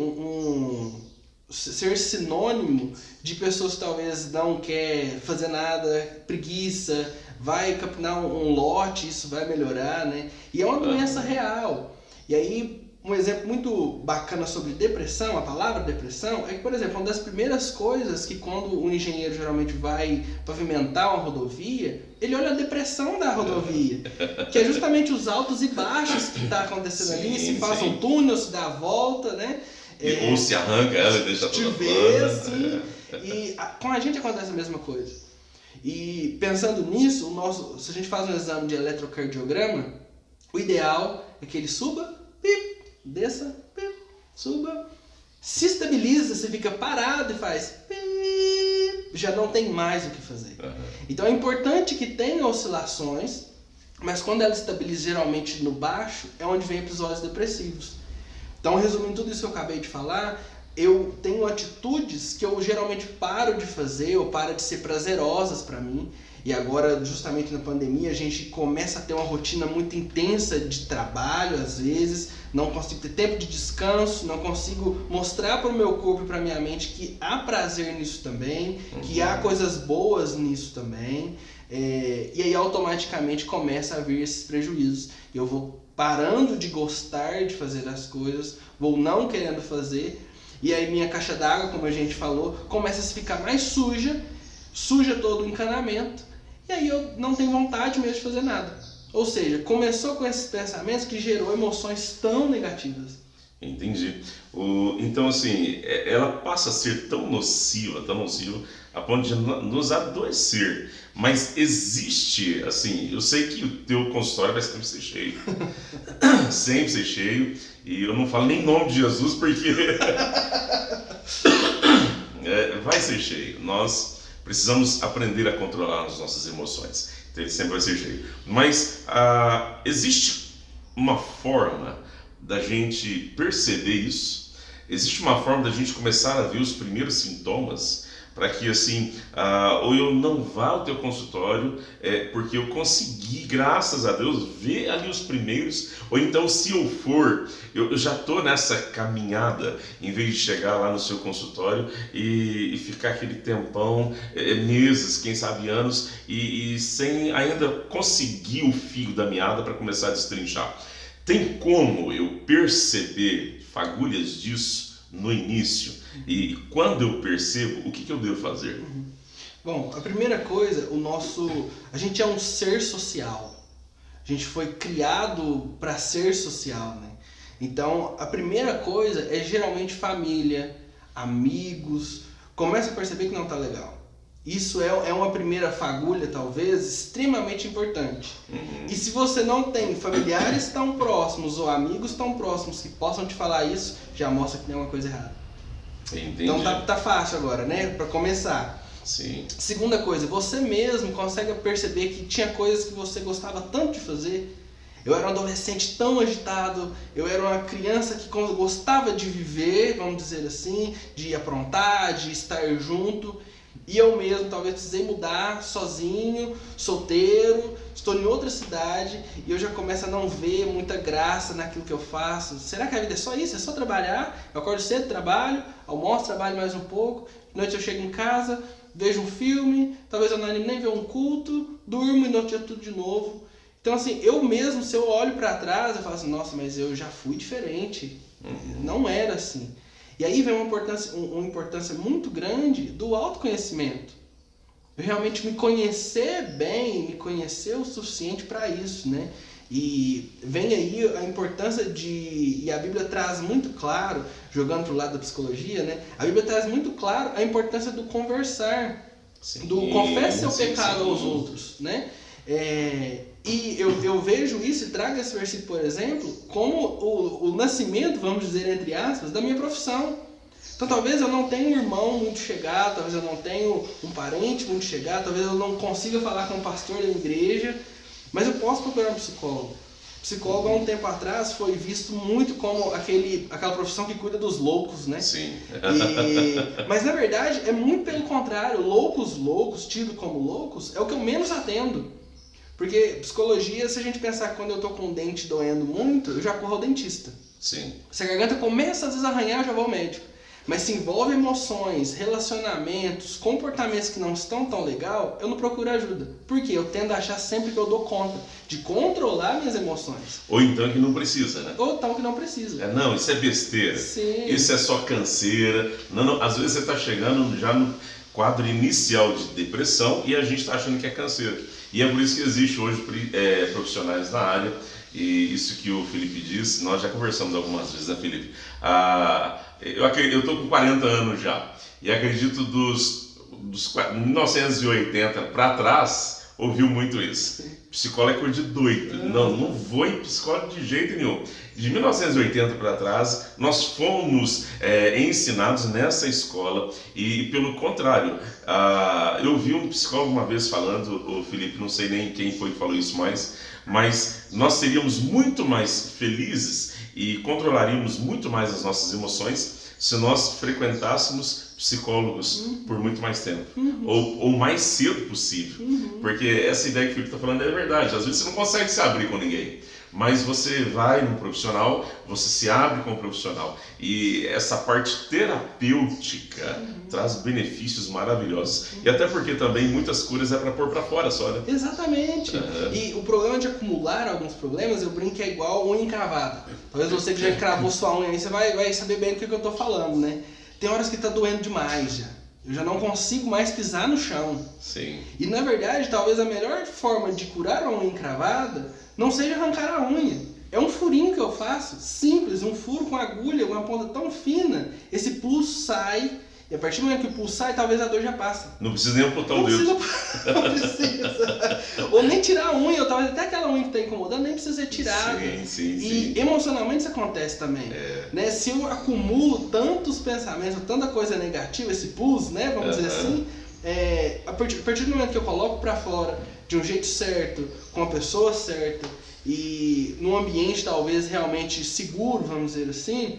ser sinônimo de pessoas que talvez não quer fazer nada, preguiça, vai capinar um lote, isso vai melhorar, né? E é uma doença real. E aí, um exemplo muito bacana sobre depressão, a palavra depressão, é que, por exemplo, uma das primeiras coisas que quando um engenheiro geralmente vai pavimentar uma rodovia, ele olha a depressão da rodovia, que é justamente os altos e baixos que está acontecendo ali, se faz um túnel, se dá a volta, né? Ou se arranca ela e deixa toda assim. E com a gente acontece a mesma coisa. E pensando nisso, se a gente faz um exame de eletrocardiograma, o ideal é que ele suba, pip, desça, pip, suba, se estabiliza, você fica parado e faz pip, já não tem mais o que fazer. Então é importante que tenha oscilações, mas quando ela estabiliza geralmente no baixo, é onde vem episódios depressivos. Então, resumindo tudo isso que eu acabei de falar, eu tenho atitudes que eu geralmente paro de fazer ou param de ser prazerosas para mim. E agora, justamente na pandemia, a gente começa a ter uma rotina muito intensa de trabalho, às vezes, não consigo ter tempo de descanso, não consigo mostrar para o meu corpo e para a minha mente que há prazer nisso também, que há coisas boas nisso também. E aí, automaticamente, começa a vir esses prejuízos. Eu vou parando de gostar de fazer as coisas, vou não querendo fazer, e aí minha caixa d'água, como a gente falou, começa a ficar mais suja todo o encanamento, e aí eu não tenho vontade mesmo de fazer nada. Ou seja, começou com esses pensamentos que gerou emoções tão negativas. Entendi. Então, assim, ela passa a ser tão nociva, a ponto de nos adoecer. Mas existe, assim, eu sei que o teu consultório vai sempre ser cheio. Sempre ser cheio. E eu não falo nem em nome de Jesus, porque vai ser cheio. Nós precisamos aprender a controlar as nossas emoções. Então ele sempre vai ser cheio. Mas existe uma forma da gente perceber isso? Existe uma forma da gente começar a ver os primeiros sintomas para que assim, ou eu não vá ao teu consultório, porque eu consegui, graças a Deus, ver ali os primeiros, ou então se eu for, eu já estou nessa caminhada, em vez de chegar lá no seu consultório e ficar aquele tempão, meses, quem sabe anos, e sem ainda conseguir o fio da meada para começar a destrinchar. Tem como eu perceber fagulhas disso no início? E quando eu percebo, o que eu devo fazer? Bom, a primeira coisa, a gente é um ser social. A gente foi criado para ser social, né? Então, a primeira coisa é geralmente família, amigos. Começa a perceber que não está legal. Isso é uma primeira fagulha, talvez, extremamente importante. E se você não tem familiares tão próximos ou amigos tão próximos que possam te falar isso, já mostra que tem uma coisa errada. Entendi. Então tá fácil agora, né? Para começar. Sim. Segunda coisa, você mesmo consegue perceber que tinha coisas que você gostava tanto de fazer. Eu era um adolescente tão agitado, eu era uma criança que gostava de viver, vamos dizer assim, de aprontar, de estar junto. E eu mesmo talvez precisei mudar sozinho, solteiro, estou em outra cidade e eu já começo a não ver muita graça naquilo que eu faço. Será que a vida é só isso? É só trabalhar? Eu acordo cedo, trabalho, almoço, trabalho mais um pouco, de noite eu chego em casa, vejo um filme, talvez eu não anime nem ver um culto, durmo e no outro dia tudo de novo. Então assim, eu mesmo, se eu olho para trás, eu falo assim, nossa, mas eu já fui diferente, não era assim. E aí vem uma importância muito grande do autoconhecimento. Eu realmente me conhecer bem, me conhecer o suficiente para isso, né? E vem aí a importância e a Bíblia traz muito claro, jogando para o lado da psicologia, né? A Bíblia traz muito claro a importância do conversar, do confesse seu pecado aos outros, né? E eu vejo isso e trago esse versículo, por exemplo, como o nascimento, vamos dizer, entre aspas, da minha profissão. Então talvez eu não tenha um irmão muito chegado, talvez eu não tenha um parente muito chegado, talvez eu não consiga falar com um pastor da igreja, mas eu posso procurar um psicólogo. Psicólogo, há um tempo atrás, foi visto muito como aquela profissão que cuida dos loucos, né? Sim. Mas na verdade é muito pelo contrário. Loucos, tido como loucos, é o que eu menos atendo. Porque psicologia, se a gente pensar que quando eu tô com o dente doendo muito, eu já corro ao dentista. Sim. Se a garganta começa às vezes a arranhar, eu já vou ao médico. Mas se envolve emoções, relacionamentos, comportamentos que não estão tão legal, eu não procuro ajuda. Por quê? Eu tendo a achar sempre que eu dou conta de controlar minhas emoções. Ou então que não precisa, né? Ou então que não precisa. Não, isso é besteira. Sim. Isso é só canseira. Não, às vezes você está chegando já no quadro inicial de depressão e a gente está achando que é canseira. E é por isso que existe hoje profissionais na área. E isso que o Felipe disse, nós já conversamos algumas vezes, né, Felipe? Eu estou com 40 anos já, e acredito dos 1980 para trás, ouviu muito isso. Psicólogo é coisa de doido, não vou em psicólogo de jeito nenhum. De 1980 para trás, nós fomos ensinados nessa escola e, pelo contrário, eu vi um psicólogo uma vez falando, o Felipe, não sei nem quem foi que falou isso mas nós seríamos muito mais felizes e controlaríamos muito mais as nossas emoções se nós frequentássemos psicólogos por muito mais tempo, ou mais cedo possível, porque essa ideia que o Felipe está falando é verdade. Às vezes você não consegue se abrir com ninguém, mas você vai num profissional, você se abre com um profissional, e essa parte terapêutica traz benefícios maravilhosos, e até porque também muitas curas é para pôr para fora só, né? Exatamente. E o problema de acumular alguns problemas, eu brinco, é igual unha encravada. Talvez você que já encravou sua unha aí, você vai saber bem do que eu tô falando, né? Tem horas que tá doendo demais já. Eu já não consigo mais pisar no chão. Sim. E na verdade, talvez a melhor forma de curar uma unha encravada não seja arrancar a unha. É um furinho que eu faço, simples, um furo com agulha, uma ponta tão fina. Esse pulso sai, e a partir do momento que o pulso sai, talvez a dor já passa. Não precisa nem amputar o dedo. Não precisa. Ou nem tirar a unha, ou talvez até aquela unha que está incomodando nem precisa ser tirada. Sim. E emocionalmente isso acontece também. Né? Se eu acumulo tantos pensamentos, tanta coisa negativa, esse pulso, né, vamos dizer assim, a partir do momento que eu coloco para fora de um jeito certo, com a pessoa certa e num ambiente talvez realmente seguro, vamos dizer assim,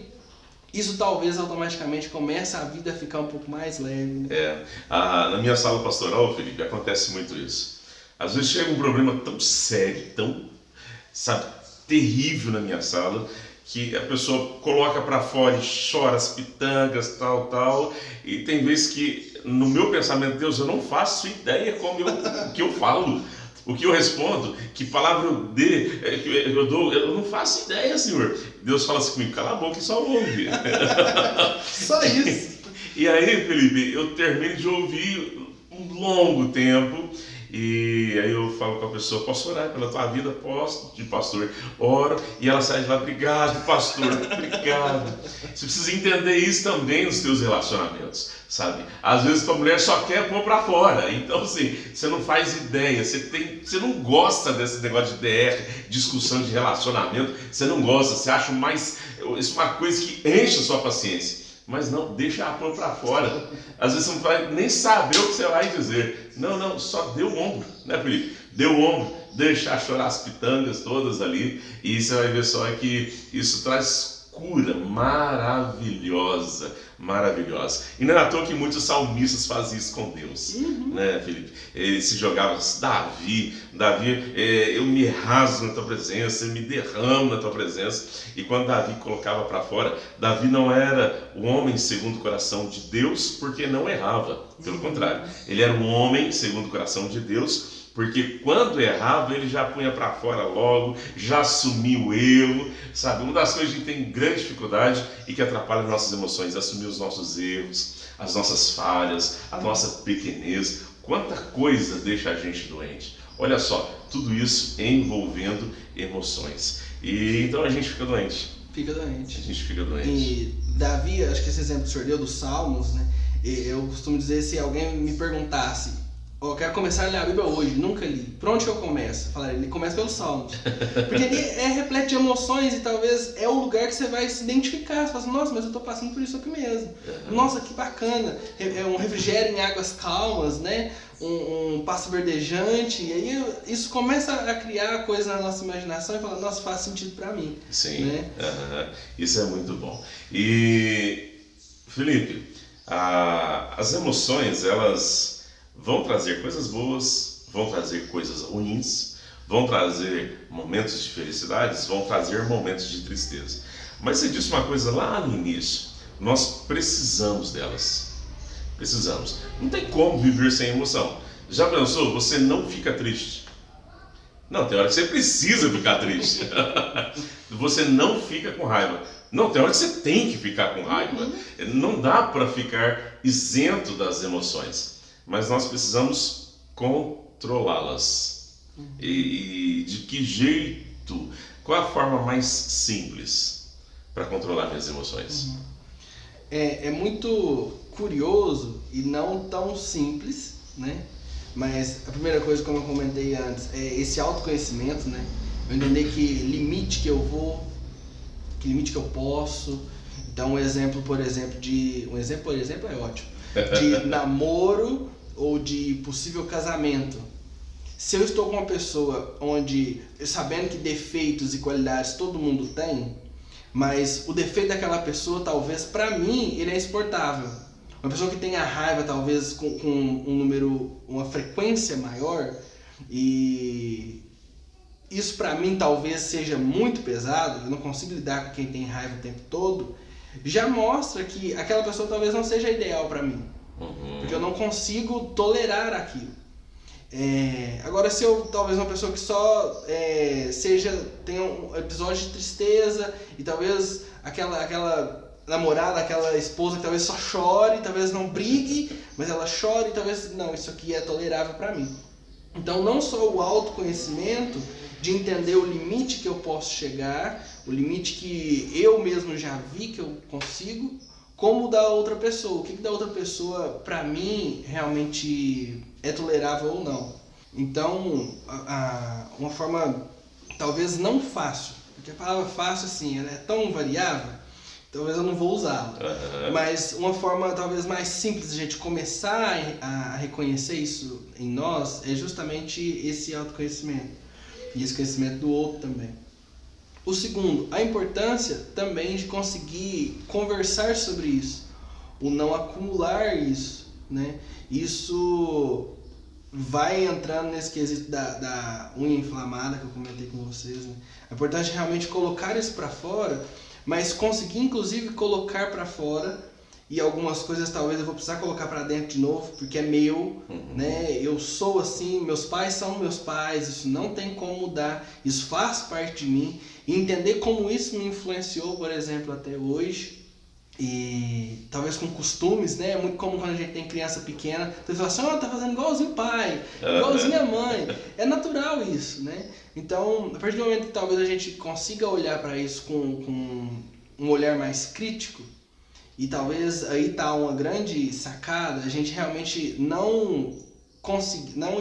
isso talvez automaticamente comece a vida a ficar um pouco mais leve. Né? Na minha sala pastoral, Felipe, acontece muito isso. Às vezes chega um problema tão sério, tão, sabe, terrível na minha sala, que a pessoa coloca para fora e chora as pitangas, tal, e tem vezes que no meu pensamento, Deus, eu não faço ideia o que eu falo, o que eu respondo, que palavra eu dê, eu dou, eu não faço ideia, Senhor. Deus fala assim comigo, cala a boca e só ouve. Só isso. E aí, Felipe, eu termino de ouvir um longo tempo. E aí eu falo com a pessoa, posso orar pela tua vida? Posso, de pastor, oro, e ela sai de lá, obrigado pastor, obrigado. Você precisa entender isso também nos teus relacionamentos, sabe? Às vezes tua mulher só quer pôr pra fora, então assim, você não faz ideia, você não gosta desse negócio de DR, discussão de relacionamento, você não gosta, você acha isso é uma coisa que enche a sua paciência. Mas não, deixa a pôr para fora. Às vezes você não vai nem saber o que você vai dizer. Não, só dê o ombro, né, Felipe? Dê o ombro, deixa chorar as pitangas todas ali. E você vai ver só que isso traz cura maravilhosa. E não é à toa que muitos salmistas fazem isso com Deus, né, Felipe? Ele se jogava, Davi, eu me raso na tua presença, eu me derramo na tua presença. E quando Davi colocava para fora, Davi não era o homem segundo o coração de Deus, porque não errava. Pelo contrário, ele era um homem segundo o coração de Deus, porque quando errava, ele já punha para fora logo, já assumia o erro, sabe? Uma das coisas que a gente tem grande dificuldade e que atrapalha nossas emoções, assumir os nossos erros, as nossas falhas, a nossa pequenez. Quanta coisa deixa a gente doente. Olha só, tudo isso envolvendo emoções. E então a gente fica doente. A gente fica doente. E Davi, acho que esse exemplo que o senhor deu dos Salmos, né? Eu costumo dizer, se alguém me perguntasse, eu quero começar a ler a Bíblia hoje, nunca li. Por onde que eu começo? Ele começa pelos Salmos. Porque ele é repleto de emoções e talvez é o lugar que você vai se identificar. Você fala assim, nossa, mas eu estou passando por isso aqui mesmo. Nossa, que bacana. É um refrigério em águas calmas, né? Um passo verdejante. E aí isso começa a criar coisa na nossa imaginação e fala, nossa, faz sentido para mim. Sim, né? Isso é muito bom. E, Felipe, as emoções, elas vão trazer coisas boas, vão trazer coisas ruins, vão trazer momentos de felicidades, vão trazer momentos de tristeza. Mas você disse uma coisa lá no início, nós precisamos delas. Precisamos. Não tem como viver sem emoção. Já pensou? Você não fica triste. Não, tem hora que você precisa ficar triste. Você não fica com raiva. Não, tem hora que você tem que ficar com raiva. Não dá para ficar isento das emoções. Mas nós precisamos controlá-las. E de que jeito? Qual a forma mais simples para controlar minhas emoções? É muito curioso e não tão simples, né? Mas a primeira coisa, como eu comentei antes, é esse autoconhecimento, né? Eu entender que limite que eu vou, que limite que eu posso. Então, um exemplo, por exemplo, é ótimo. De namoro ou de possível casamento. Se eu estou com uma pessoa onde, sabendo que defeitos e qualidades todo mundo tem, mas o defeito daquela pessoa, talvez, para mim, ele é insuportável. Uma pessoa que tenha raiva, talvez, com uma frequência maior, e isso para mim talvez seja muito pesado, eu não consigo lidar com quem tem raiva o tempo todo, já mostra que aquela pessoa talvez não seja ideal para mim. Porque eu não consigo tolerar aquilo. Agora, se eu, talvez uma pessoa que só tenha um episódio de tristeza e talvez aquela namorada, aquela esposa que talvez só chore, talvez não brigue, mas ela chore e talvez, não, isso aqui é tolerável para mim. Então, não só o autoconhecimento de entender o limite que eu posso chegar, o limite que eu mesmo já vi que eu consigo, como da outra pessoa, o que da outra pessoa, para mim, realmente é tolerável ou não. Então, uma forma talvez não fácil, porque a palavra fácil, assim, ela é tão variável, talvez eu não vou usá-la. Mas uma forma talvez mais simples de a gente começar a reconhecer isso em nós é justamente esse autoconhecimento. E esse conhecimento do outro também. O segundo, a importância também de conseguir conversar sobre isso, o não acumular isso, né? Isso vai entrando nesse quesito da unha inflamada que eu comentei com vocês, né? É importante realmente colocar isso para fora, mas conseguir inclusive colocar para fora, e algumas coisas talvez eu vou precisar colocar para dentro de novo, porque é meu, né? Eu sou assim, meus pais são meus pais, isso não tem como mudar, isso faz parte de mim, e entender como isso me influenciou, por exemplo, até hoje. E talvez com costumes, né? É muito comum quando a gente tem criança pequena, você fala assim, tá fazendo igualzinho o pai, igualzinho a mãe. É natural isso, né? Então, a partir do momento que talvez a gente consiga olhar para isso com um olhar mais crítico, e talvez aí tá uma grande sacada, a gente realmente não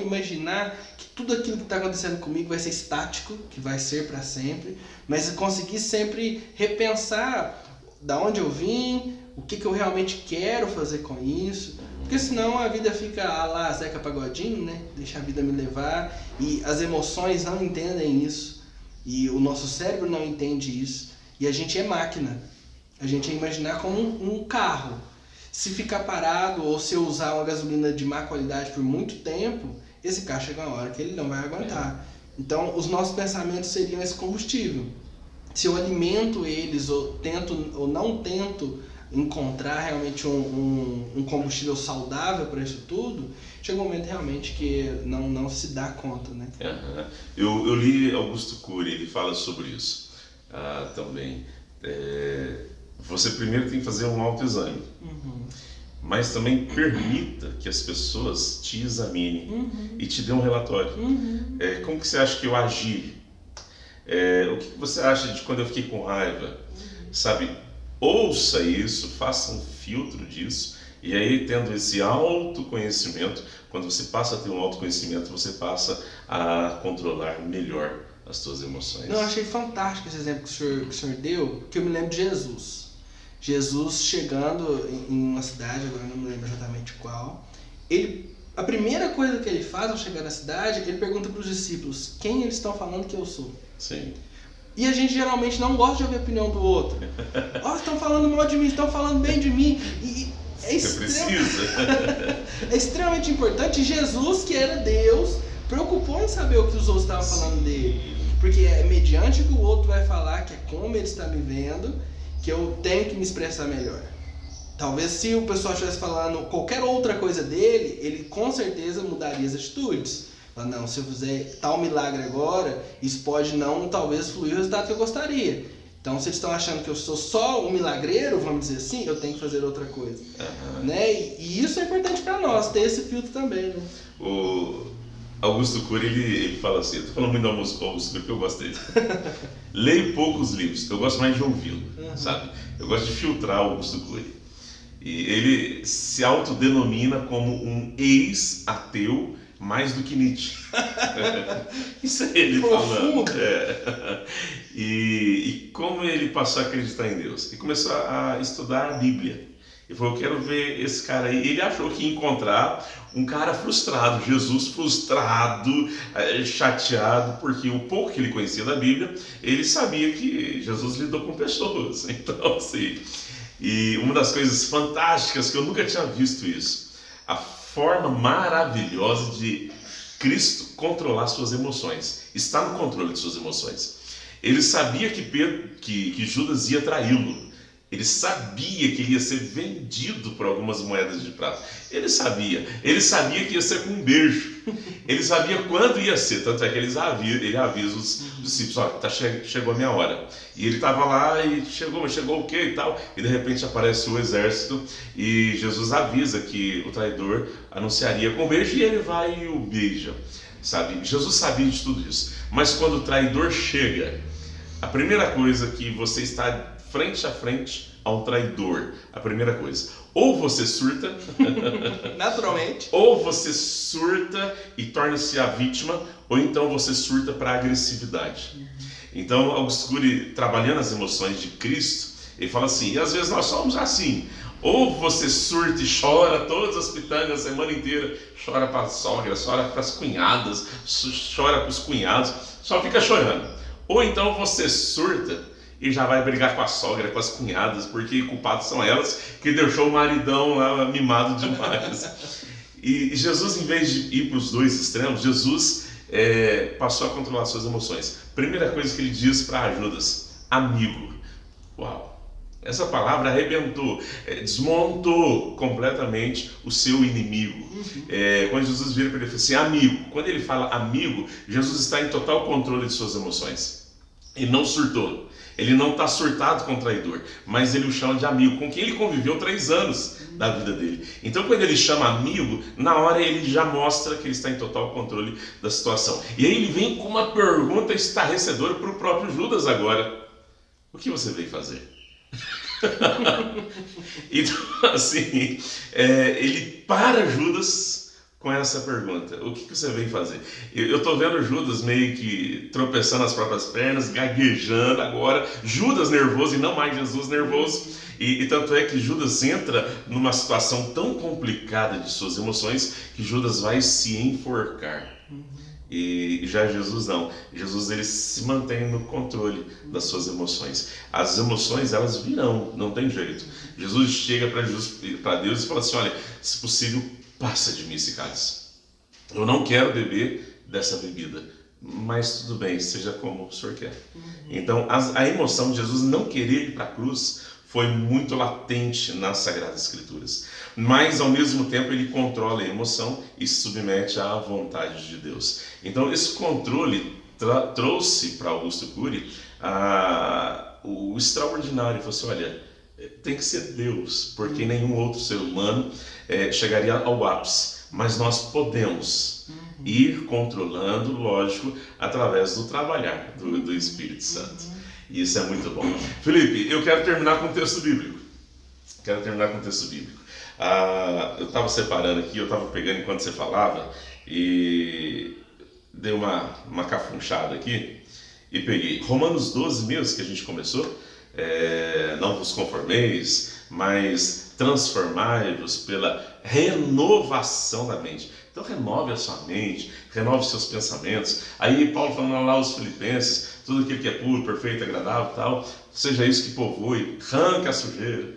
imaginar que tudo aquilo que está acontecendo comigo vai ser estático, que vai ser para sempre, mas conseguir sempre repensar da onde eu vim, o que eu realmente quero fazer com isso, porque senão a vida fica lá Zeca Pagodinho, né? Deixa a vida me levar, e as emoções não entendem isso, e o nosso cérebro não entende isso, e a gente é máquina, a gente é imaginar como um carro. Se ficar parado ou se eu usar uma gasolina de má qualidade por muito tempo, esse carro chega uma hora que ele não vai aguentar. Então os nossos pensamentos seriam esse combustível. Se eu alimento eles ou não tento encontrar realmente um combustível saudável para isso tudo, chega um momento realmente que não se dá conta, né? Eu li Augusto Cury, ele fala sobre isso também. Você primeiro tem que fazer um autoexame, mas também permita que as pessoas te examinem e te dêem um relatório. Como que você acha que eu agi? O que você acha de quando eu fiquei com raiva? Sabe, ouça isso, faça um filtro disso, e aí tendo esse autoconhecimento, quando você passa a ter um autoconhecimento, você passa a controlar melhor as suas emoções. Não, eu achei fantástico esse exemplo que o senhor deu, que eu me lembro de Jesus. Jesus chegando em uma cidade, agora não me lembro exatamente qual, a primeira coisa que ele faz ao chegar na cidade, ele pergunta para os discípulos, quem eles estão falando que eu sou? Sim. E a gente geralmente não gosta de ouvir a opinião do outro. Estão falando mal de mim, estão falando bem de mim. E é extremamente importante. Jesus, que era Deus, preocupou em saber o que os outros estavam falando dele. Porque é mediante o que o outro vai falar, que é como ele está me vendo, que eu tenho que me expressar melhor. Talvez se o pessoal estivesse falando qualquer outra coisa dele, ele com certeza mudaria as atitudes. Não, se eu fizer tal milagre agora, isso pode não, talvez, fluir o resultado que eu gostaria. Então, se eles estão achando que eu sou só um milagreiro, vamos dizer assim, eu tenho que fazer outra coisa. Né? E isso é importante para nós, ter esse filtro também. Né? O Augusto Cury, ele fala assim, eu estou falando muito do Augusto Cury porque eu gosto dele. Leio poucos livros, eu gosto mais de ouvi-lo, sabe? Eu gosto de filtrar o Augusto Cury. E ele se autodenomina como um ex-ateu mais do que Nietzsche. Isso é ele falando. E como ele passou a acreditar em Deus? E começou a estudar a Bíblia. Ele falou, eu quero ver esse cara aí. Ele achou que ia encontrar um cara frustrado, Jesus frustrado, chateado, porque o pouco que ele conhecia da Bíblia, ele sabia que Jesus lidou com pessoas. Então, assim, e uma das coisas fantásticas que eu nunca tinha visto isso, a forma maravilhosa de Cristo controlar suas emoções, está no controle de suas emoções. Ele sabia que Judas ia traí-lo. Ele sabia que ele ia ser vendido por algumas moedas de prata. Ele sabia que ia ser com um beijo. Ele sabia quando ia ser, tanto é que ele avisa os discípulos, chegou a minha hora. E ele estava lá e chegou o quê e tal? E de repente aparece o exército e Jesus avisa que o traidor anunciaria com um beijo e ele vai e o beija. Sabe? Jesus sabia de tudo isso. Mas quando o traidor chega, a primeira coisa que você está frente a frente a um traidor, a primeira coisa, ou você surta naturalmente, ou você surta e torna-se a vítima, ou então você surta para agressividade. Então Augusto Cury, trabalhando as emoções de Cristo, ele fala assim, e às vezes nós somos assim, ou você surta e chora todas as pitangas a semana inteira, chora para a sogra, chora para as cunhadas, chora para os cunhados, só fica chorando. Ou então você surta e já vai brigar com a sogra, com as cunhadas, porque culpados são elas que deixou o maridão lá mimado demais. E Jesus, em vez de ir para os dois extremos, Jesus passou a controlar suas emoções. Primeira coisa que ele diz para Judas: amigo. Uau! Essa palavra arrebentou, desmontou completamente o seu inimigo. Quando Jesus vira para ele e fala assim, amigo. Quando ele fala amigo, Jesus está em total controle de suas emoções. Ele não surtou. Ele não está surtado com o traidor, mas ele o chama de amigo, com quem ele conviveu 3 anos da vida dele. Então, quando ele chama amigo, na hora ele já mostra que ele está em total controle da situação. E aí ele vem com uma pergunta estarrecedora para o próprio Judas agora. O que você veio fazer? Então, assim, ele para Judas com essa pergunta: o que você veio fazer? Eu estou vendo Judas meio que tropeçando as próprias pernas, gaguejando agora, Judas nervoso e não mais Jesus nervoso. E tanto é que Judas entra numa situação tão complicada de suas emoções que Judas vai se enforcar. E já Jesus não. Jesus, ele se mantém no controle das suas emoções. As emoções, elas virão, não tem jeito. Jesus chega para Deus e fala assim: olha, se possível, passa de mim esse cálice. Eu não quero beber dessa bebida, mas tudo bem, seja como o Senhor quer. Então, a emoção de Jesus não querer ir para a cruz foi muito latente nas Sagradas Escrituras. Mas, ao mesmo tempo, ele controla a emoção e se submete à vontade de Deus. Então, esse controle trouxe para Augusto Cury o extraordinário. Ele falou assim: olha, tem que ser Deus, porque nenhum outro ser humano chegaria ao ápice. Mas nós podemos ir controlando, lógico, através do trabalhar do Espírito Santo. E isso é muito bom. Felipe, eu quero terminar com um texto bíblico. Eu estava separando aqui, eu estava pegando enquanto você falava e dei uma cafunchada aqui e peguei Romanos 12 mesmo, que a gente começou. Não vos conformeis, mas transformai-vos pela renovação da mente. Então renove a sua mente, renove os seus pensamentos. Aí Paulo falando lá aos Filipenses, tudo aquilo que é puro, perfeito, agradável e tal, seja isso que povoe, arranca a sujeira.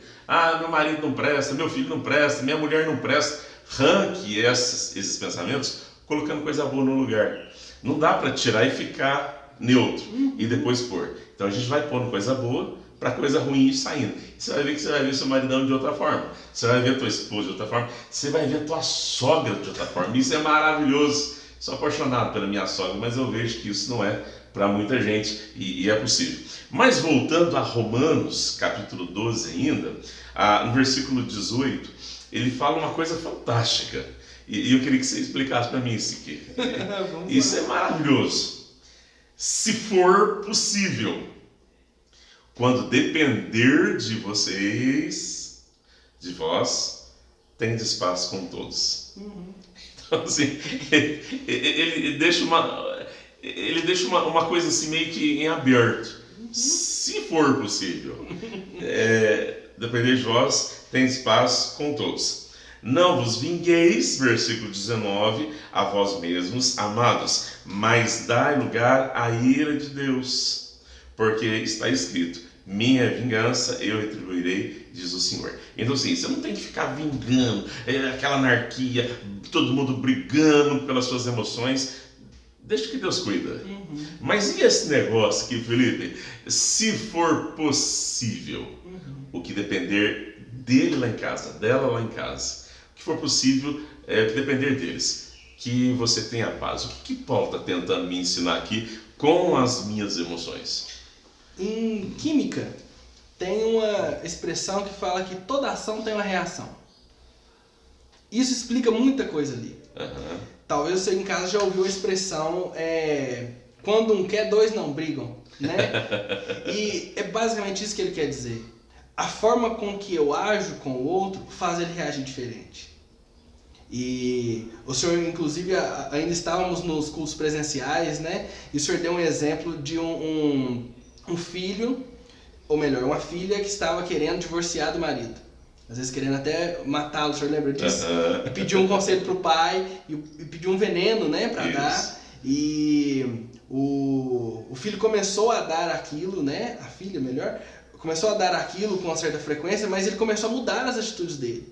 Meu marido não presta, meu filho não presta, minha mulher não presta. Arranque esses pensamentos, colocando coisa boa no lugar. Não dá para tirar e ficar neutro e depois pôr. Então a gente vai pondo coisa boa para coisa ruim ir saindo. Você vai ver que você vai ver seu maridão de outra forma. Você vai ver a tua esposa de outra forma. Você vai ver a tua sogra de outra forma. Isso é maravilhoso. Sou apaixonado pela minha sogra, mas eu vejo que isso não é para muita gente e é possível. Mas voltando a Romanos, capítulo 12 ainda, no versículo 18, ele fala uma coisa fantástica. E eu queria que você explicasse para mim isso aqui. Isso é maravilhoso. Se for possível, quando depender de vocês, de vós, tende espaço com todos. Então, assim, ele deixa uma coisa assim meio que em aberto. Se for possível, depender de vós, tende espaço com todos. Não vos vingueis, versículo 19, a vós mesmos, amados, mas dai lugar à ira de Deus, porque está escrito: minha vingança eu retribuirei, diz o Senhor. Então assim, você não tem que ficar vingando, aquela anarquia, todo mundo brigando pelas suas emoções. Deixa que Deus cuida. Mas e esse negócio aqui, Felipe? Se for possível, o que depender dele lá em casa, dela lá em casa, o que for possível, o que depender deles, que você tenha paz. O que Paulo está tentando me ensinar aqui com as minhas emoções? Em química, tem uma expressão que fala que toda ação tem uma reação. Isso explica muita coisa ali. Talvez você em casa já ouviu a expressão quando um quer, dois não brigam, né? E é basicamente isso que ele quer dizer. A forma com que eu ajo com o outro faz ele reagir diferente. E o senhor, inclusive, ainda estávamos nos cursos presenciais, né? E o senhor deu um exemplo de um filho, ou melhor, uma filha que estava querendo divorciar do marido. Às vezes querendo até matá-lo, o senhor lembra disso? E pediu um conselho para o pai, e pediu um veneno, né, para dar. E o o filho começou a dar aquilo, né? A filha, melhor, começou a dar aquilo com uma certa frequência, mas ele começou a mudar as atitudes dele.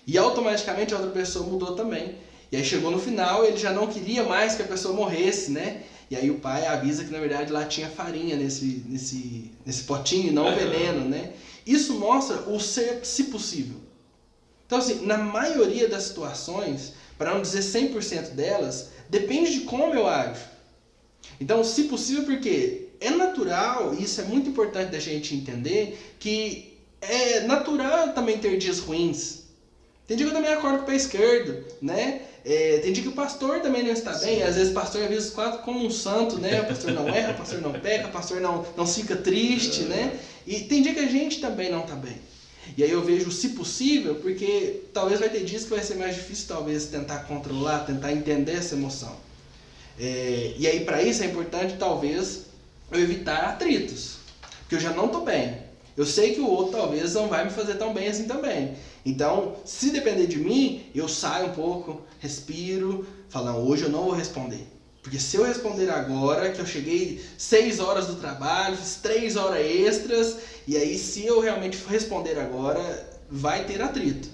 E automaticamente a outra pessoa mudou também. E aí chegou no final, ele já não queria mais que a pessoa morresse, né? E aí o pai avisa que na verdade lá tinha farinha nesse potinho e não veneno, né? Isso mostra o ser, se possível. Então assim, na maioria das situações, para não dizer 100% delas, depende de como eu ajo. Então, se possível, porque é natural, e isso é muito importante da gente entender, que é natural também ter dias ruins. Tem dia que eu também acordo com o pé esquerdo, né? Tem dia que o pastor também não está bem. Às vezes o pastor é visto quase como um santo, né? O pastor não erra, o pastor não peca, o pastor não fica triste, né? E tem dia que a gente também não está bem. E aí eu vejo, se possível, porque talvez vai ter dias que vai ser mais difícil, talvez, tentar controlar, tentar entender essa emoção. E aí para isso é importante, talvez, eu evitar atritos. Porque eu já não estou bem. Eu sei que o outro talvez não vai me fazer tão bem assim também. Então, se depender de mim, eu saio um pouco, respiro, falo, não, hoje eu não vou responder. Porque se eu responder agora, que eu cheguei 6 horas do trabalho, fiz 3 horas extras, e aí se eu realmente responder agora, vai ter atrito.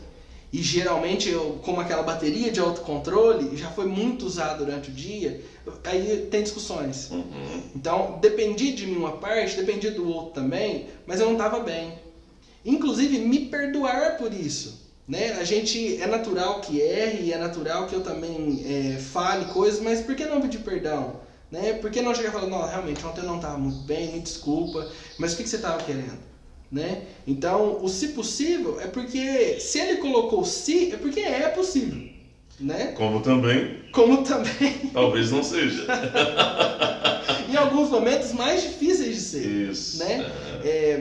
E geralmente, como aquela bateria de autocontrole já foi muito usada durante o dia, aí tem discussões. Então, dependia de mim uma parte, dependia do outro também, mas eu não estava bem. Inclusive, me perdoar por isso. Né? A gente, é natural que erre, é natural que eu também fale coisas, mas por que não pedir perdão? Né? Por que não chegar e falar, não, realmente, ontem eu não estava muito bem, me desculpa, mas o que você estava querendo? Né? Então, o se possível é porque, se ele colocou se, é porque é possível. Né? Como também talvez não seja. Em alguns momentos mais difíceis de ser. Isso. Né?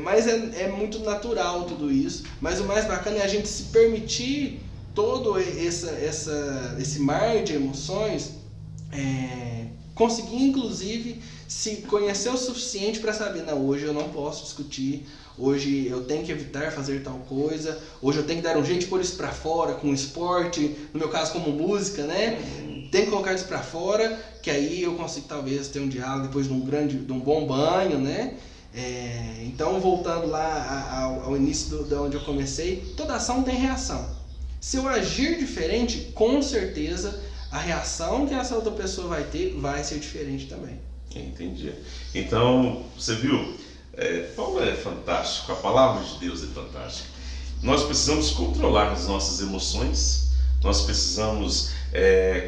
Mas é muito natural tudo isso. Mas o mais bacana é a gente se permitir todo esse mar de emoções, conseguir inclusive se conhecer o suficiente para saber, não, hoje eu não posso discutir, hoje eu tenho que evitar fazer tal coisa, hoje eu tenho que dar um jeito de pôr isso para fora com esporte, no meu caso como música, né? Tem que colocar isso para fora, que aí eu consigo talvez ter um diálogo depois de um bom banho, né? Então, voltando lá ao início de onde eu comecei, toda ação tem reação. Se eu agir diferente, com certeza a reação que essa outra pessoa vai ter vai ser diferente também. Entendi. Então, você viu, Paulo é fantástico, a palavra de Deus é fantástica. Nós precisamos controlar as nossas emoções, nós precisamos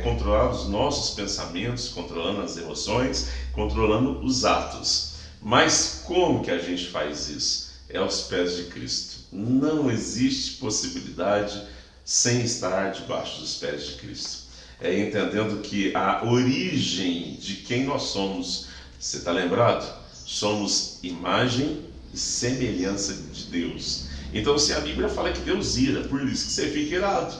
controlar os nossos pensamentos, controlando as emoções, controlando os atos. Mas como que a gente faz isso? É aos pés de Cristo. Não existe possibilidade sem estar debaixo dos pés de Cristo. Entendendo que a origem de quem nós somos, você está lembrado? Somos imagem e semelhança de Deus. Então, se a Bíblia fala que Deus ira, por isso que você fica irado,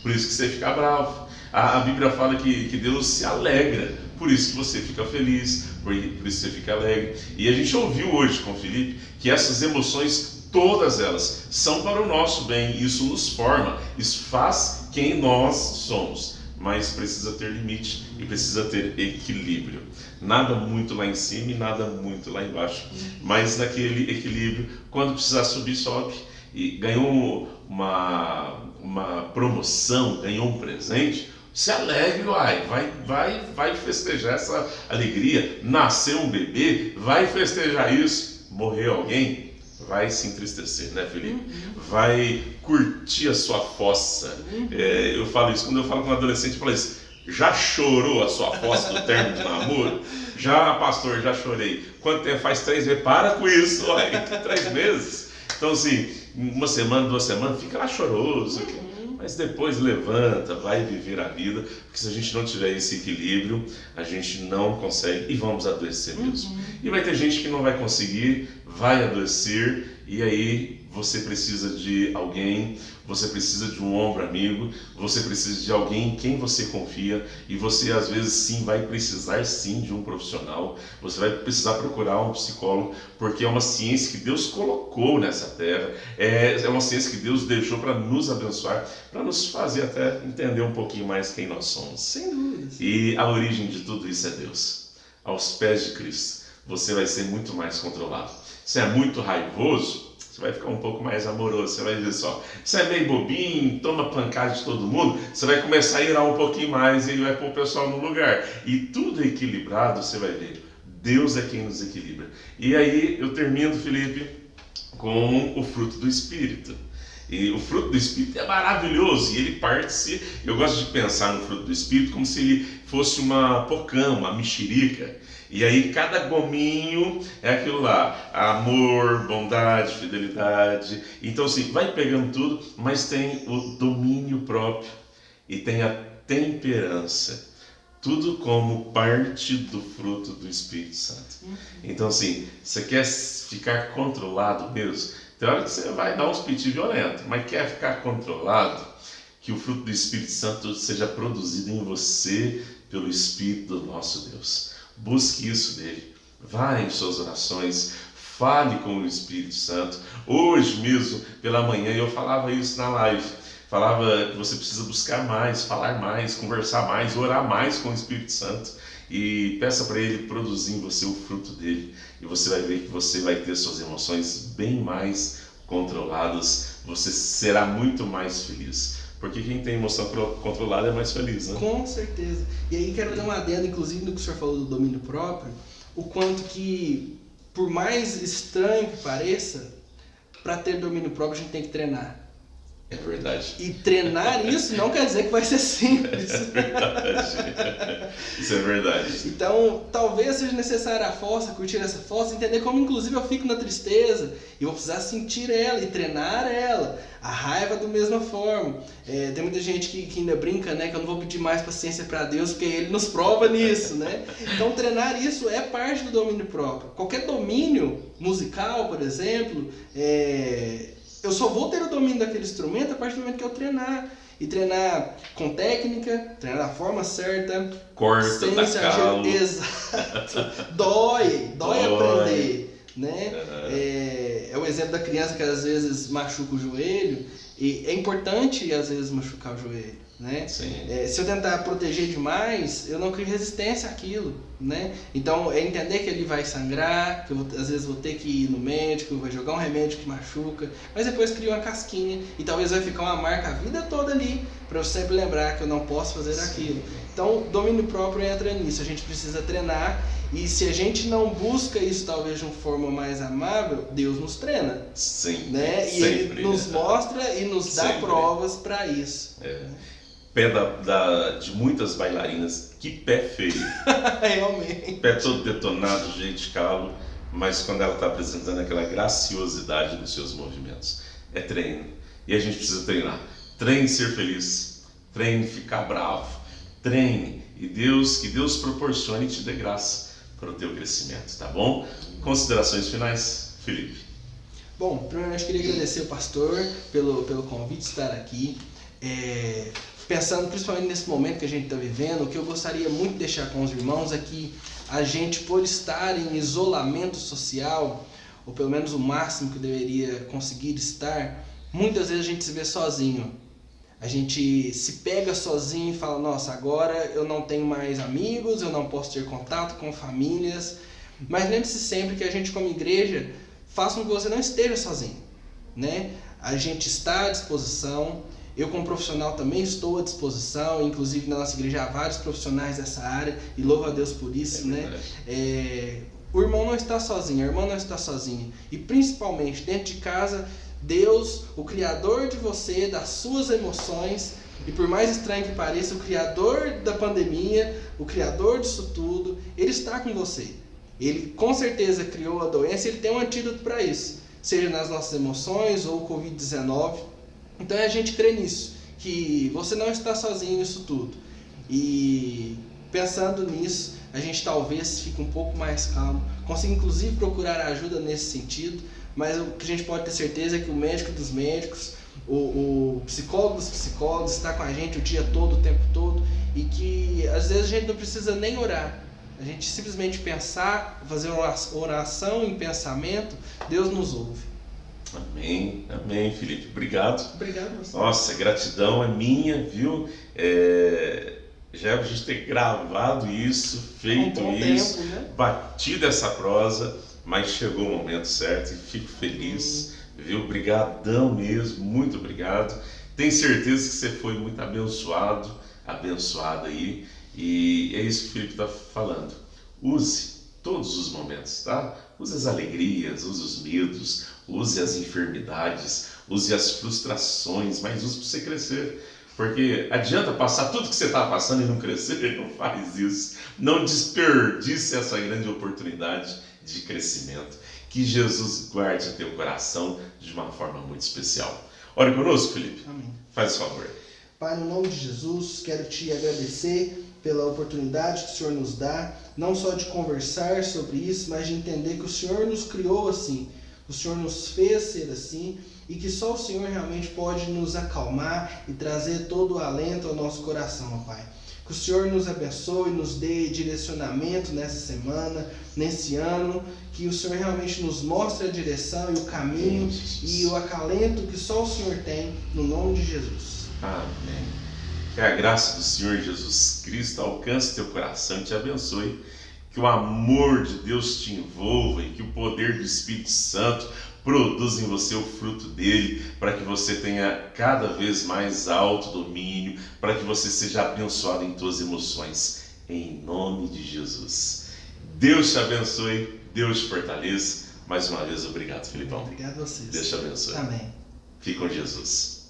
por isso que você fica bravo. A Bíblia fala que Deus se alegra, por isso que você fica feliz, por isso que você fica alegre. E a gente ouviu hoje com o Felipe que essas emoções, todas elas, são para o nosso bem. Isso nos forma, isso faz quem nós somos. Mas precisa ter limite e precisa ter equilíbrio. Nada muito lá em cima e nada muito lá embaixo. Mas naquele equilíbrio, quando precisar subir, sobe. E ganhou uma promoção, ganhou um presente, se alegre, vai festejar essa alegria. Nasceu um bebê, vai festejar isso. Morreu alguém, vai se entristecer, né, Felipe? Vai curtir a sua fossa. Eu falo isso, quando eu falo com um adolescente, eu falo isso. Já chorou a sua fossa do término de namoro? Já, pastor, já chorei. Quanto tempo? Faz 3 meses. Para com isso, 3 meses. Então, assim, 1 semana, 2 semanas, fica lá choroso. Mas depois levanta, vai viver a vida, porque se a gente não tiver esse equilíbrio, a gente não consegue e vamos adoecer mesmo. E vai ter gente que não vai conseguir, vai adoecer, e aí você precisa de alguém, você precisa de um ombro amigo, você precisa de alguém em quem você confia, e você às vezes sim vai precisar sim de um profissional, você vai precisar procurar um psicólogo, porque é uma ciência que Deus colocou nessa terra, é uma ciência que Deus deixou para nos abençoar, para nos fazer até entender um pouquinho mais quem nós somos. Sem dúvida. E a origem de tudo isso é Deus, aos pés de Cristo. você vai ser muito mais controlado. Se é muito raivoso, você vai ficar um pouco mais amoroso, você vai ver só. Se é meio bobinho, toma pancada de todo mundo, você vai começar a irar um pouquinho mais e ele vai pôr o pessoal no lugar. E tudo equilibrado, você vai ver. Deus é quem nos equilibra. E aí eu termino, Felipe, com o fruto do Espírito. E o fruto do Espírito é maravilhoso, e ele parte-se, eu gosto de pensar no fruto do Espírito como se ele fosse uma pocã, uma mexerica. E aí cada gominho é aquilo lá, amor, bondade, fidelidade. Então assim, vai pegando tudo, mas tem o domínio próprio e tem a temperança. Tudo como parte do fruto do Espírito Santo. Então assim, você quer ficar controlado mesmo? Tem hora que você vai dar uns piti violentos, mas quer ficar controlado, que o fruto do Espírito Santo seja produzido em você pelo Espírito do nosso Deus. Busque isso dele. Vá em suas orações, fale com o Espírito Santo. Hoje mesmo, pela manhã, eu falava isso na live. Falava que você precisa buscar mais, falar mais, conversar mais, orar mais com o Espírito Santo. E peça para ele produzir em você o fruto dele. E você vai ver que você vai ter suas emoções bem mais controladas. Você será muito mais feliz. Porque quem tem emoção controlada é mais feliz, né? Com certeza. E aí quero dar uma adenda, inclusive, no que o senhor falou do domínio próprio, o quanto que, por mais estranho que pareça, para ter domínio próprio a gente tem que treinar. É verdade. E treinar isso não quer dizer que vai ser simples. É verdade. Isso é verdade. Então, talvez seja necessária a força, curtir essa força, entender como inclusive eu fico na tristeza e vou precisar sentir ela e treinar ela. A raiva da mesma forma. Tem muita gente que ainda brinca, né, que eu não vou pedir mais paciência para Deus porque Ele nos prova nisso, né? Então, treinar isso é parte do domínio próprio. Qualquer domínio musical, por exemplo, eu só vou ter o domínio daquele instrumento a partir do momento que eu treinar. E treinar com técnica, treinar da forma certa. Corta, sem dá exagero. calo. Exato. Dói aprender. Né? É o exemplo da criança que às vezes machuca o joelho. E é importante às vezes machucar o joelho. Né? Se eu tentar proteger demais, eu não crio resistência àquilo, né? Então é entender que ele vai sangrar, que eu às vezes vou ter que ir no médico, vou jogar um remédio que machuca, mas depois cria uma casquinha e talvez vai ficar uma marca a vida toda ali para eu sempre lembrar que eu não posso fazer aquilo. Então domínio próprio entra nisso, a gente precisa treinar. E se a gente não busca isso talvez de uma forma mais amável, Deus nos treina. Sim, né? E Ele nos mostra e nos dá provas para isso. Pé de muitas bailarinas, que pé feio. Realmente. Pé todo detonado, jeito de calo, mas quando ela está apresentando aquela graciosidade nos seus movimentos. É treino. E a gente precisa treinar. Treine ser feliz. Treine ficar bravo. Treine. E que Deus proporcione e te dê graça para o teu crescimento, tá bom? Considerações finais, Felipe. Bom, primeiramente queria agradecer ao pastor pelo convite de estar aqui. Pensando principalmente nesse momento que a gente está vivendo, o que eu gostaria muito de deixar com os irmãos é que a gente, por estar em isolamento social, ou pelo menos o máximo que deveria conseguir estar, muitas vezes a gente se vê sozinho. A gente se pega sozinho e fala, nossa, agora eu não tenho mais amigos, eu não posso ter contato com famílias. Mas lembre-se sempre que a gente como igreja faça com que você não esteja sozinho, né? A gente está à disposição, eu como profissional também estou à disposição, inclusive na nossa igreja há vários profissionais dessa área e louvo a Deus por isso, né? O irmão não está sozinho, a irmã não está sozinha. E principalmente dentro de casa, Deus, o Criador de você, das suas emoções, e por mais estranho que pareça, o Criador da pandemia, o Criador disso tudo, Ele está com você. Ele com certeza criou a doença, Ele tem um antídoto para isso, seja nas nossas emoções ou o Covid-19. Então é a gente crer nisso, que você não está sozinho nisso tudo. E pensando nisso, a gente talvez fique um pouco mais calmo, consiga inclusive procurar ajuda nesse sentido. Mas o que a gente pode ter certeza é que o médico dos médicos, o psicólogo dos psicólogos está com a gente o dia todo, o tempo todo, e que às vezes a gente não precisa nem orar. A gente simplesmente pensar, fazer uma oração em pensamento, Deus nos ouve. Amém, amém, Felipe. Obrigado. Obrigado, você. Nossa, gratidão é minha, viu? Já é pra gente ter gravado isso, feito Um bom isso, tempo, né? batido essa prosa, mas chegou o momento certo e fico feliz, viu? Obrigadão mesmo, muito obrigado. Tenho certeza que você foi muito abençoado aí, e é isso que o Felipe está falando. Use todos os momentos, tá? Use as alegrias, use os medos, use as enfermidades, use as frustrações, mas use para você crescer. Porque adianta passar tudo que você está passando e não crescer, não faz isso. Não desperdice essa grande oportunidade de crescimento. Que Jesus guarde o teu coração de uma forma muito especial. Ore conosco, Felipe. Amém. Faz o favor. Pai, no nome de Jesus, quero te agradecer pela oportunidade que o Senhor nos dá, não só de conversar sobre isso, mas de entender que o Senhor nos criou assim, o Senhor nos fez ser assim, e que só o Senhor realmente pode nos acalmar e trazer todo o alento ao nosso coração, ó Pai. Que o Senhor nos abençoe, nos dê direcionamento nessa semana, nesse ano, que o Senhor realmente nos mostre a direção e o caminho e o acalento que só o Senhor tem, no nome de Jesus. Amém. Que a graça do Senhor Jesus Cristo alcance teu coração e te abençoe. Que o amor de Deus te envolva e que o poder do Espírito Santo produza em você o fruto dele, para que você tenha cada vez mais autodomínio, para que você seja abençoado em tuas emoções. Em nome de Jesus. Deus te abençoe, Deus te fortaleça. Mais uma vez, obrigado, Felipão. Obrigado a vocês. Deus te abençoe. Amém. Fique com Jesus.